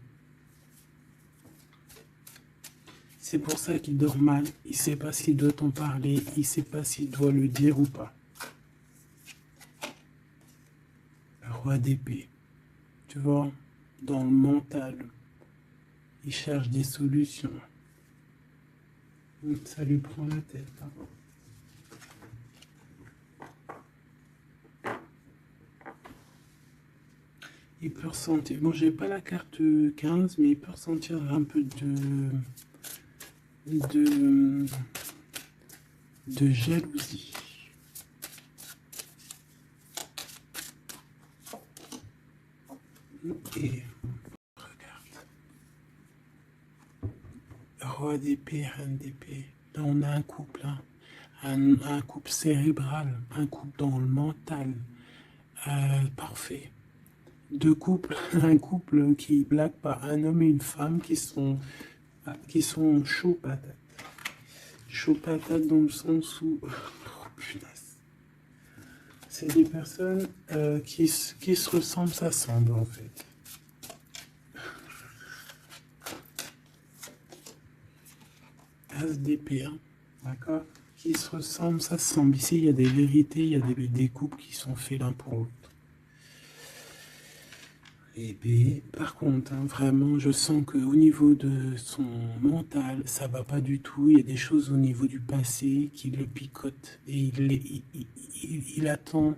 C'est pour ça qu'il dort mal. Il ne sait pas s'il doit t'en parler. Il ne sait pas s'il doit le dire ou pas. Roi d'épée. Tu vois, dans le mental, il cherche des solutions. Ça lui prend la tête, hein. Il peut ressentir, bon j'ai pas la carte 15, mais il peut ressentir un peu de jalousie. Et regarde. Roi d'épée, reine d'épée. Là on a un couple, hein. Un couple cérébral, un couple dans le mental. Parfait. Deux couples, un couple qui blague par un homme et une femme qui sont chauds patates. Chauds patates dans le sens où... Oh, punaise. C'est des personnes qui se ressemblent, s'assemblent en fait. As d'épée, hein, d'accord? Qui se ressemblent, s'assemblent. Ici, il y a des vérités, il y a des couples qui sont faits l'un pour l'autre. Et bien, par contre, hein, vraiment, je sens qu'au niveau de son mental, ça va pas du tout. Il y a des choses au niveau du passé qui le picotent. Et il attend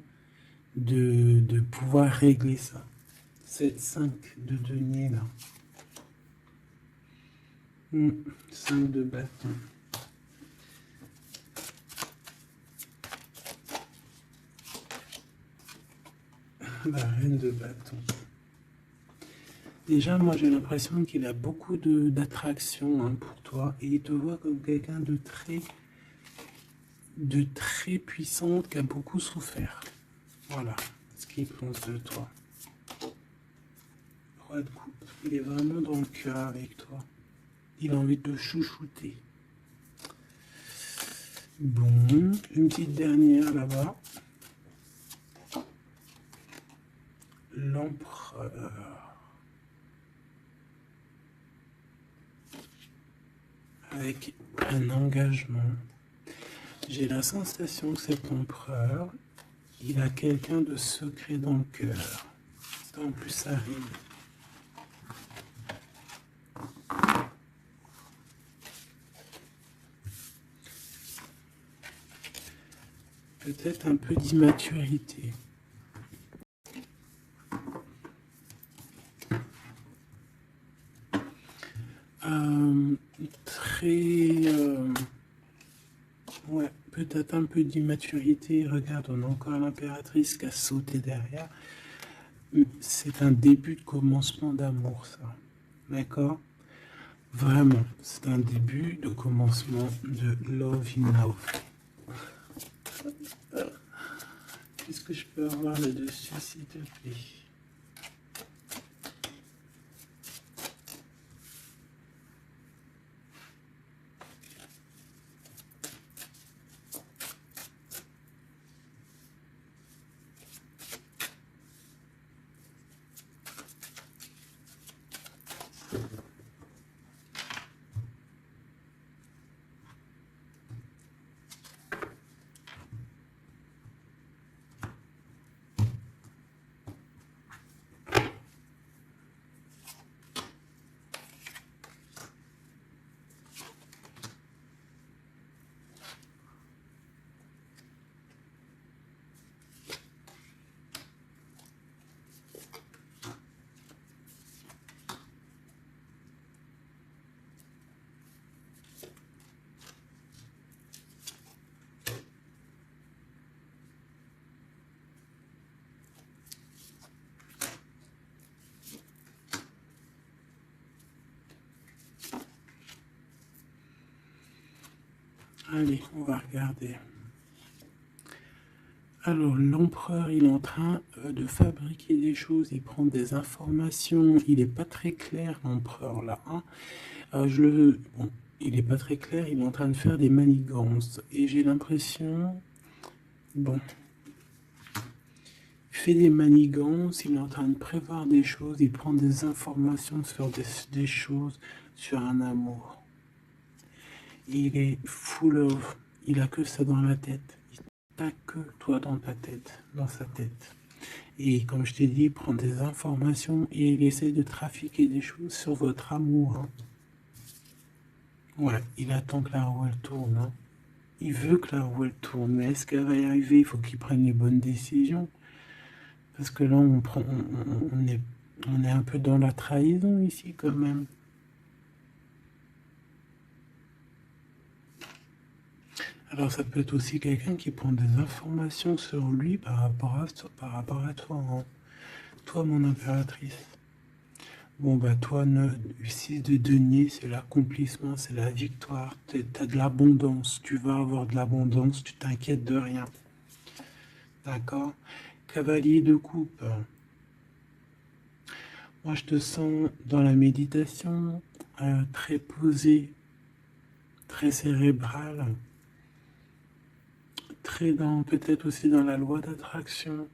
de pouvoir régler ça. C'est 5 de denier, là. 5 de bâton. La reine de bâton. Déjà, moi, j'ai l'impression qu'il a beaucoup d'attraction pour toi et il te voit comme quelqu'un de très puissante qui a beaucoup souffert. Voilà ce qu'il pense de toi. Roi de coupe. Il est vraiment dans le cœur avec toi. Il a envie de te chouchouter. Bon, une petite dernière là-bas. L'empereur. Avec un engagement. J'ai la sensation que cet empereur, il a quelqu'un de secret dans le cœur. En plus, ça rime. Peut-être un peu d'immaturité. Ouais, peut-être un peu d'immaturité. Regarde, on a encore l'impératrice qui a sauté derrière. C'est un début de commencement d'amour, ça. D'accord? Vraiment, c'est un début de commencement de love in love. Qu'est-ce que je peux avoir là-dessus, s'il te plaît? Allez, on va regarder. Alors, l'empereur, il est en train de fabriquer des choses, il prend des informations, il n'est pas très clair, l'empereur, là. Hein. Bon, il n'est pas très clair, il est en train de faire des manigances. Et j'ai l'impression... Bon... Il fait des manigances, il est en train de prévoir des choses, il prend des informations sur des choses, sur un amour. Il est full of... Il a que ça dans la tête. T'as que toi dans ta tête, dans sa tête. Et comme je t'ai dit, il prend des informations et il essaie de trafiquer des choses sur votre amour. Hein. Ouais, il attend que la roue elle tourne. Hein. Il veut que la roue elle tourne, mais est-ce qu'elle va y arriver? Il faut qu'il prenne les bonnes décisions. Parce que là, on est un peu dans la trahison ici quand même. Alors ça peut être aussi quelqu'un qui prend des informations sur lui par rapport à toi. Hein. Toi, mon impératrice. Bon, bah toi, 6 de denier, c'est l'accomplissement, c'est la victoire. T'as de l'abondance. Tu vas avoir de l'abondance, tu t'inquiètes de rien. D'accord? Cavalier de coupe. Moi, je te sens dans la méditation, très posé, très cérébral, très dans, peut-être aussi dans la loi d'attraction.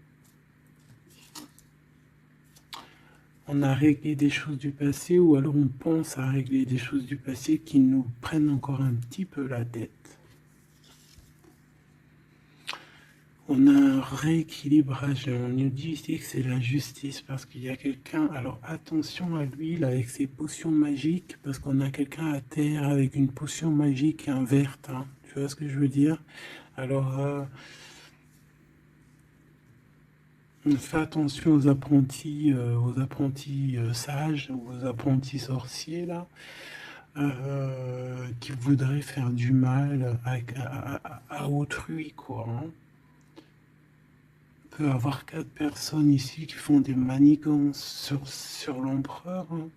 On a réglé des choses du passé ou alors on pense à régler des choses du passé qui nous prennent encore un petit peu la tête. On a un rééquilibrage. On nous dit ici que c'est la justice parce qu'il y a quelqu'un. Alors attention à lui là, avec ses potions magiques parce qu'on a quelqu'un à terre avec une potion magique verte. Hein. Tu vois ce que je veux dire? Alors fais attention aux apprentis sages, aux apprentis sorciers là. qui voudrait faire du mal à autrui, quoi. Hein. On peut avoir 4 personnes ici qui font des manigances sur l'empereur. Hein.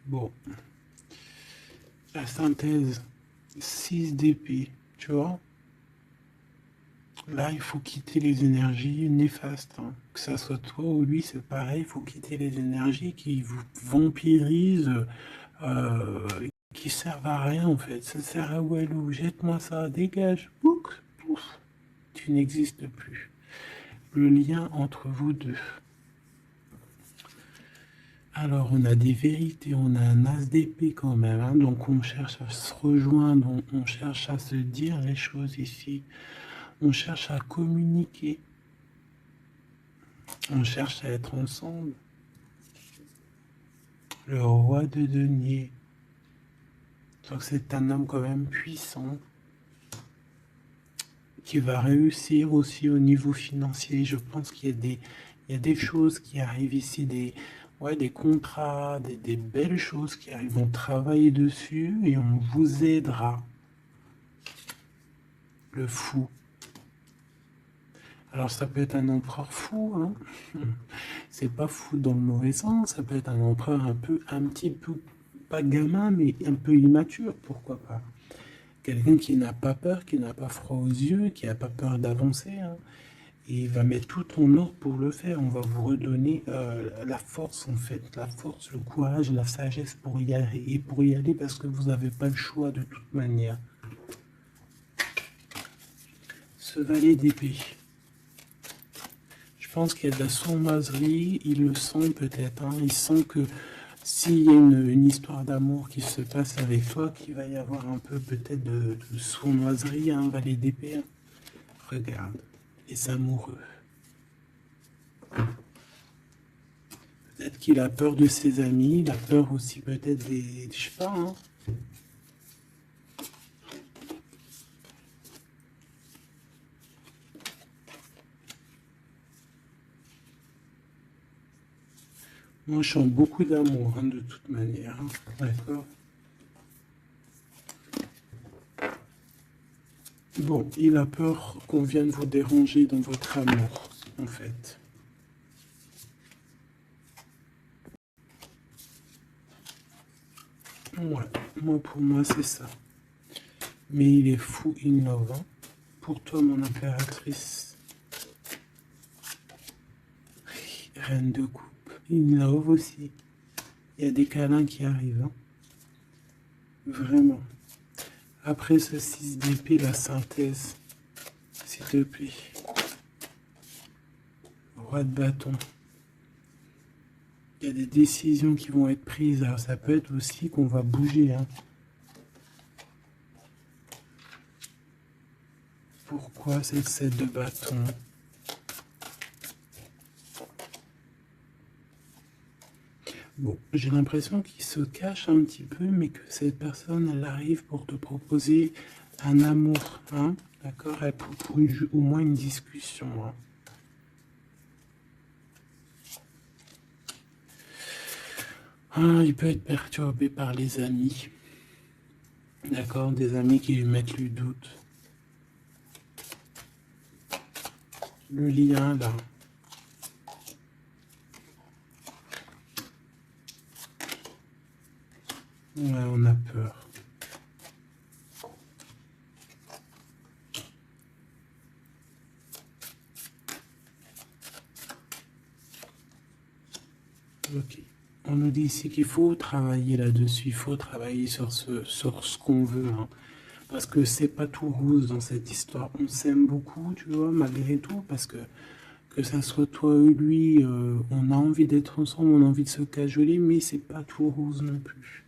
Bon, la synthèse, 6 d'épée, tu vois. Là, il faut quitter les énergies néfastes. Hein. Que ça soit toi ou lui, c'est pareil, il faut quitter les énergies qui vous vampirisent, euh, qui servent à rien en fait. Ça sert à Walou, jette-moi ça, dégage, pouf, pouf, tu n'existes plus. Le lien entre vous deux. Alors, on a des vérités, on a un as d'épée quand même, hein, donc on cherche à se rejoindre, on cherche à se dire les choses ici, on cherche à communiquer, on cherche à être ensemble. Le roi de denier, donc c'est un homme quand même puissant, qui va réussir aussi au niveau financier. Je pense il y a des choses qui arrivent ici, ouais, des contrats, des belles choses qui arrivent. On travaille dessus et on vous aidera. Le fou. Alors ça peut être un empereur fou, hein. C'est pas fou dans le mauvais sens, ça peut être un empereur un petit peu, pas gamin, mais un peu immature, pourquoi pas. Quelqu'un qui n'a pas peur, qui n'a pas froid aux yeux, qui n'a pas peur d'avancer, hein. Et il va mettre tout en ordre pour le faire. On va vous redonner la force, en fait, la force, le courage, la sagesse pour y aller. Et pour y aller parce que vous n'avez pas le choix de toute manière. Ce valet d'épée. Je pense qu'il y a de la sournoiserie, il le sent peut-être, hein. Il sent que s'il y a une histoire d'amour qui se passe avec toi, qu'il va y avoir un peu peut-être de sournoiserie, un valet d'épée. Hein. Regarde, les amoureux. Peut-être qu'il a peur de ses amis, il a peur aussi peut-être des... Je sais pas, hein. Moi, je sens beaucoup d'amour, hein, de toute manière. Hein. D'accord. Bon, il a peur qu'on vienne vous déranger dans votre amour, en fait. Ouais, moi, pour moi, c'est ça. Mais il est fou innovant. Pour toi, mon impératrice, reine de coupe, innove aussi. Il y a des câlins qui arrivent, hein. Vraiment. Après ce 6 d'épée, la synthèse, s'il te plaît. Roi de bâton. Il y a des décisions qui vont être prises. Alors ça peut être aussi qu'on va bouger. Hein. Pourquoi c'est le 7 de bâton? Bon, j'ai l'impression qu'il se cache un petit peu, mais que cette personne, elle arrive pour te proposer un amour. Hein, d'accord? Pour au moins une discussion. Hein. Ah, il peut être perturbé par les amis. D'accord? Des amis qui lui mettent le doute. Le lien, là. Ouais, on a peur. Ok. On nous dit ici qu'il faut travailler là-dessus, il faut travailler sur ce qu'on veut. Hein. Parce que c'est pas tout rose dans cette histoire. On s'aime beaucoup, tu vois, malgré tout, parce que ça soit toi ou lui, on a envie d'être ensemble, on a envie de se cajoler, mais c'est pas tout rose non plus.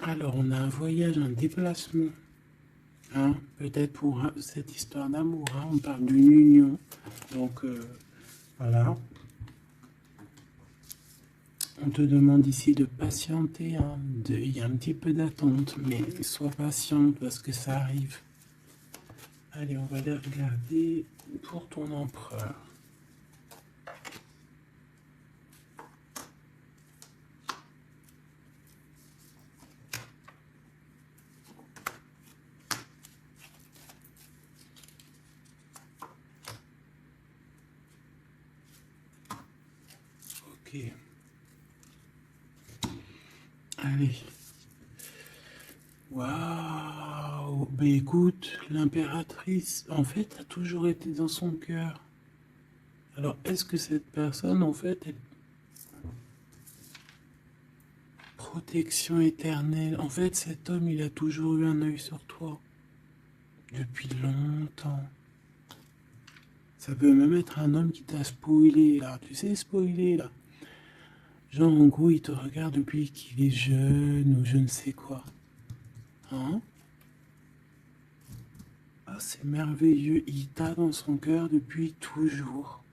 Alors, on a un voyage, un déplacement. Hein, peut-être pour cette histoire d'amour. Hein, on parle d'une union. Donc, voilà. On te demande ici de patienter. Hein, il y a un petit peu d'attente, mais sois patiente parce que ça arrive. Allez, on va aller regarder pour ton empereur. Ok. Allez. Waouh! Ben écoute, l'impératrice, en fait, a toujours été dans son cœur. Alors, est-ce que cette personne, en fait, est protection éternelle? En fait, cet homme, il a toujours eu un œil sur toi. Depuis longtemps. Ça peut même être un homme qui t'a spoilé, là. Tu sais, spoilé, là. Genre, en gros, il te regarde depuis qu'il est jeune ou je ne sais quoi. Hein? Ah, c'est merveilleux. Il t'a dans son cœur depuis toujours.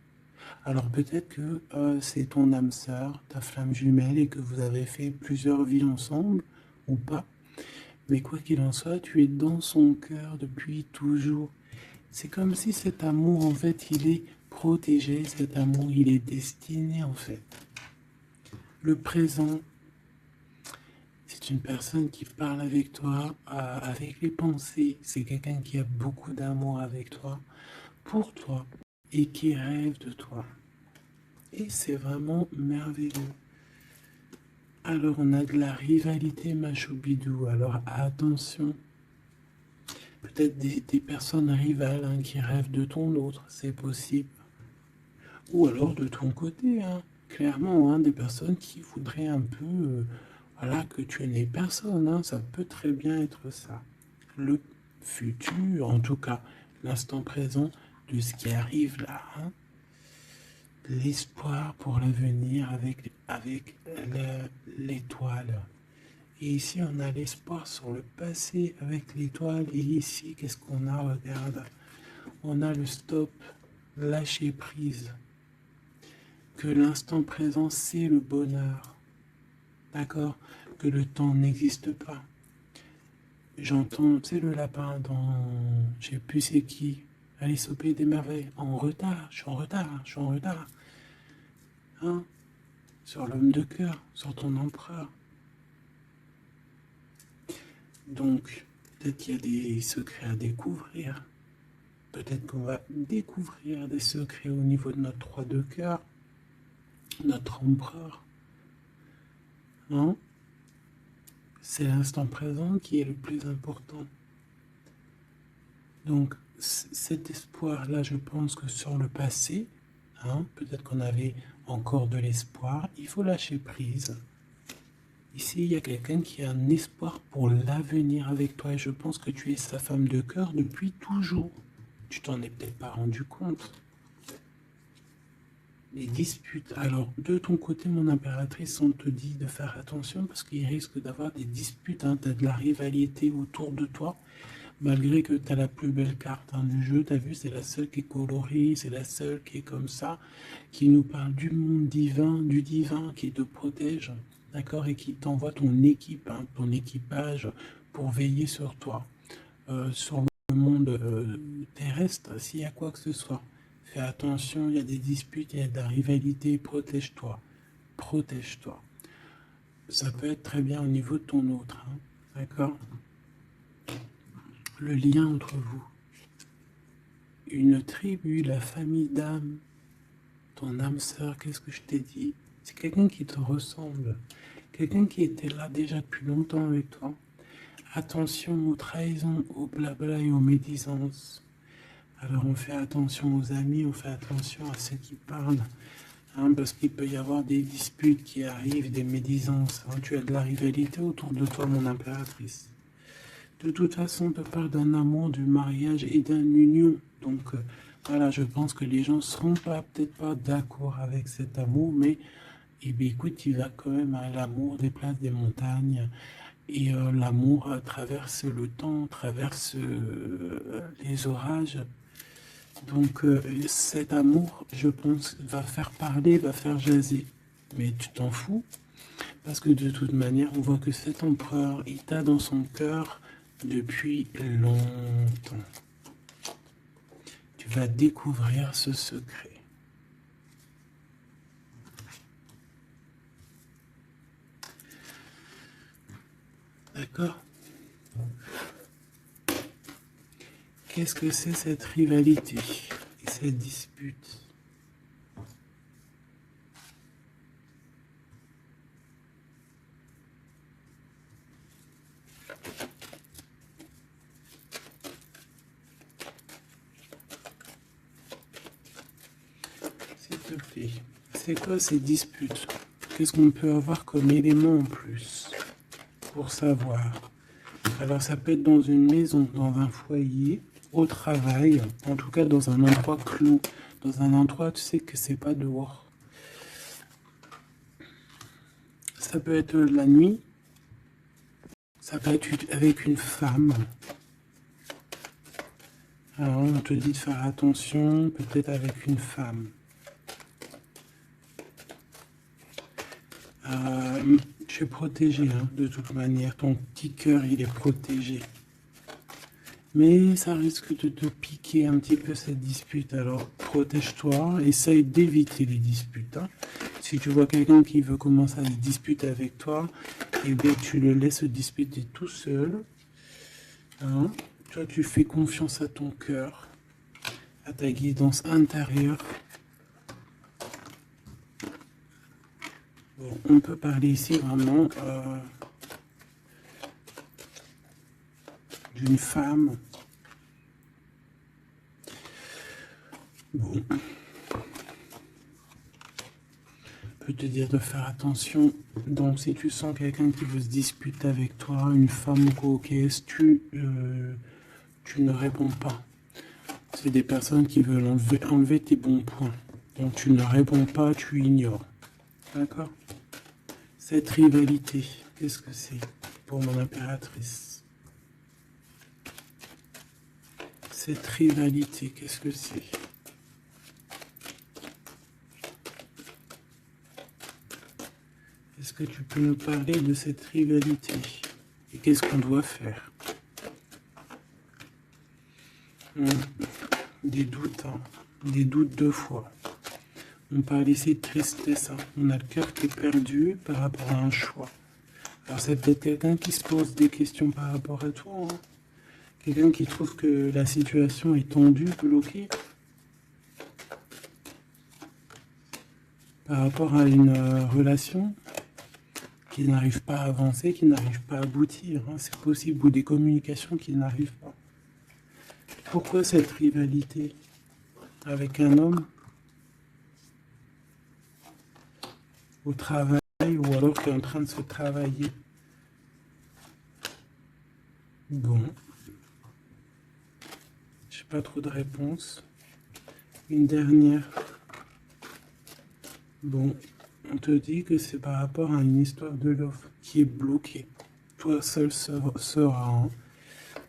Alors peut-être que c'est ton âme sœur, ta flamme jumelle, et que vous avez fait plusieurs vies ensemble, ou pas. Mais quoi qu'il en soit, tu es dans son cœur depuis toujours. C'est comme si cet amour, en fait, il est protégé, cet amour, il est destiné, en fait. Le présent, c'est une personne qui parle avec toi, avec les pensées. C'est quelqu'un qui a beaucoup d'amour avec toi, pour toi, et qui rêve de toi. Et c'est vraiment merveilleux. Alors on a de la rivalité Machoubidou. Alors attention. Peut-être des personnes rivales hein, qui rêvent de ton autre, c'est possible. Ou alors de ton côté, hein, clairement, hein, des personnes qui voudraient un peu voilà, que tu n'aies personne. Hein, ça peut très bien être ça. Le futur, en tout cas, l'instant présent de ce qui arrive là. Hein, l'espoir pour l'avenir avec l'étoile. Et ici, on a l'espoir sur le passé avec l'étoile. Et ici, qu'est-ce qu'on a? Regarde. On a le stop, lâcher prise. Que l'instant présent, c'est le bonheur. D'accord? Que le temps n'existe pas. J'entends, tu sais, le lapin dans. Je sais plus c'est qui. Alice au pays des merveilles. En retard, je suis en retard, je suis en retard. Hein? Sur l'homme de cœur, sur ton empereur. Donc, peut-être qu'il y a des secrets à découvrir. Peut-être qu'on va découvrir des secrets au niveau de notre roi de cœur, notre empereur. Non? C'est l'instant présent qui est le plus important. Donc, cet espoir-là, je pense que sur le passé, hein, peut-être qu'on avait encore de l'espoir, il faut lâcher prise. Ici, il y a quelqu'un qui a un espoir pour l'avenir avec toi et je pense que tu es sa femme de cœur depuis toujours. Tu t'en es peut-être pas rendu compte. Les disputes. Alors, de ton côté, mon impératrice, on te dit de faire attention parce qu'il risque d'avoir des disputes. Hein. Tu as de la rivalité autour de toi, malgré que tu as la plus belle carte hein, du jeu. Tu as vu, c'est la seule qui est colorée, c'est la seule qui est comme ça, qui nous parle du monde divin, du divin qui te protège, d'accord, et qui t'envoie ton équipe, hein, ton équipage pour veiller sur toi, sur le monde terrestre, s'il y a quoi que ce soit. Fais attention, il y a des disputes, il y a de la rivalité, protège-toi. Protège-toi. Ça peut être très bien au niveau de ton autre, hein, d'accord? Le lien entre vous. Une tribu, la famille d'âme, ton âme sœur, qu'est-ce que je t'ai dit? C'est quelqu'un qui te ressemble, quelqu'un qui était là déjà depuis longtemps avec toi. Attention aux trahisons, aux blabla et aux médisances. Alors on fait attention aux amis, on fait attention à ceux qui parlent, hein, parce qu'il peut y avoir des disputes qui arrivent, des médisances. Hein. Tu as de la rivalité autour de toi, mon impératrice. De toute façon, on te parle d'un amour, du mariage et d'une union. Donc voilà, je pense que les gens ne seront peut-être pas d'accord avec cet amour, mais eh bien, écoute, il va quand même à l'amour des places des montagnes. Et l'amour traverse le temps, traverse les orages. Donc cet amour, je pense, va faire parler, va faire jaser. Mais tu t'en fous, parce que de toute manière, on voit que cet empereur, il t'a dans son cœur depuis longtemps. Tu vas découvrir ce secret. D'accord? Qu'est-ce que c'est cette rivalité et cette dispute? S'il te plaît, c'est quoi ces disputes? Qu'est-ce qu'on peut avoir comme élément en plus pour savoir? Alors ça peut être dans une maison, dans un foyer, au travail, en tout cas dans un endroit clos, dans un endroit tu sais que c'est pas dehors. Ça peut être la nuit, ça peut être avec une femme. Alors on te dit de faire attention, peut-être avec une femme. Tu es protégé, hein, de toute manière, ton petit cœur il est protégé. Mais ça risque de te piquer un petit peu cette dispute, alors protège-toi, essaye d'éviter les disputes. Hein. Si tu vois quelqu'un qui veut commencer à se disputer avec toi, eh bien tu le laisses se disputer tout seul. Hein. Toi tu fais confiance à ton cœur, à ta guidance intérieure. Bon, on peut parler ici vraiment d'une femme. Bon. Je peux te dire de faire attention. Donc, si tu sens quelqu'un qui veut se disputer avec toi, une femme coquette, tu ne réponds pas. C'est des personnes qui veulent enlever tes bons points. Donc, tu ne réponds pas, tu ignores. D'accord? Cette rivalité, qu'est-ce que c'est pour mon impératrice? Cette rivalité, qu'est-ce que c'est? Est-ce que tu peux nous parler de cette rivalité? Et qu'est-ce qu'on doit faire? Des doutes, hein. Des doutes deux fois. On parle ici de tristesse, hein. On a le cœur qui est perdu par rapport à un choix. Alors c'est peut-être quelqu'un qui se pose des questions par rapport à toi. Hein. Quelqu'un qui trouve que la situation est tendue, bloquée. Par rapport à une relation qui n'arrive pas à avancer, qui n'arrive pas à aboutir. Hein. C'est possible, ou des communications qui n'arrivent pas. Pourquoi cette rivalité avec un homme au travail ou alors qui est en train de se travailler? Bon. Je n'ai pas trop de réponses. Une dernière. Bon. On te dit que c'est par rapport à une histoire de love qui est bloquée. Toi seul sera. Hein.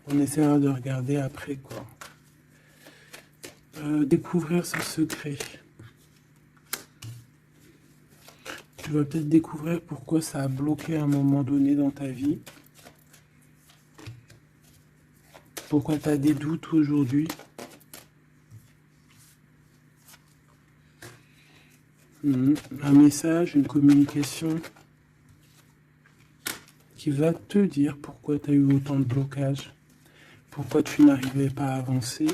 On essaiera de regarder après quoi. Découvrir ce secret. Tu vas peut-être découvrir pourquoi ça a bloqué à un moment donné dans ta vie. Pourquoi tu as des doutes aujourd'hui. Un message, une communication qui va te dire pourquoi tu as eu autant de blocages, pourquoi tu n'arrivais pas à avancer.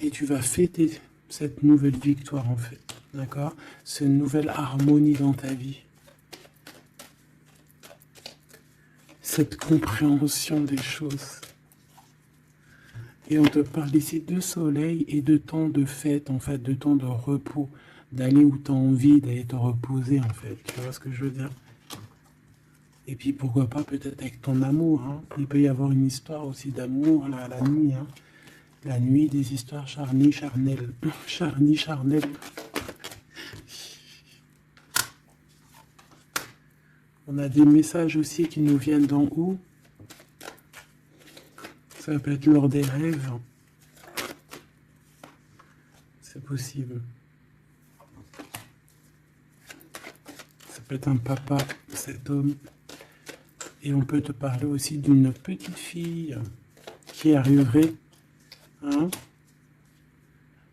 Et tu vas fêter cette nouvelle victoire en fait, d'accord? Cette nouvelle harmonie dans ta vie. Cette compréhension des choses. Et on te parle ici de soleil et de temps de fête, en fait, de temps de repos, d'aller où tu as envie, d'aller te reposer, en fait. Tu vois ce que je veux dire? Et puis pourquoi pas peut-être avec ton amour. Hein. Il peut y avoir une histoire aussi d'amour là, la nuit. Hein. La nuit, des histoires charnies, charnelles. Charnies, charnelles. On a des messages aussi qui nous viennent d'en haut. Ça peut être lors des rêves. C'est possible. Ça peut être un papa, cet homme. Et on peut te parler aussi d'une petite fille qui arriverait. Hein?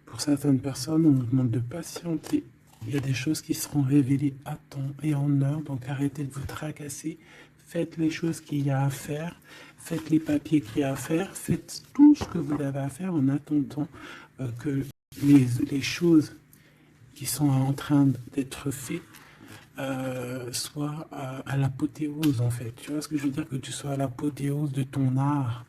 Pour certaines personnes, on nous demande de patienter. Il y a des choses qui seront révélées à temps et en heure, donc arrêtez de vous tracasser. Faites les choses qu'il y a à faire, faites les papiers qu'il y a à faire, faites tout ce que vous avez à faire en attendant que les choses qui sont en train d'être faites soient à l'apothéose en fait. Tu vois ce que je veux dire? Que tu sois à l'apothéose de ton art,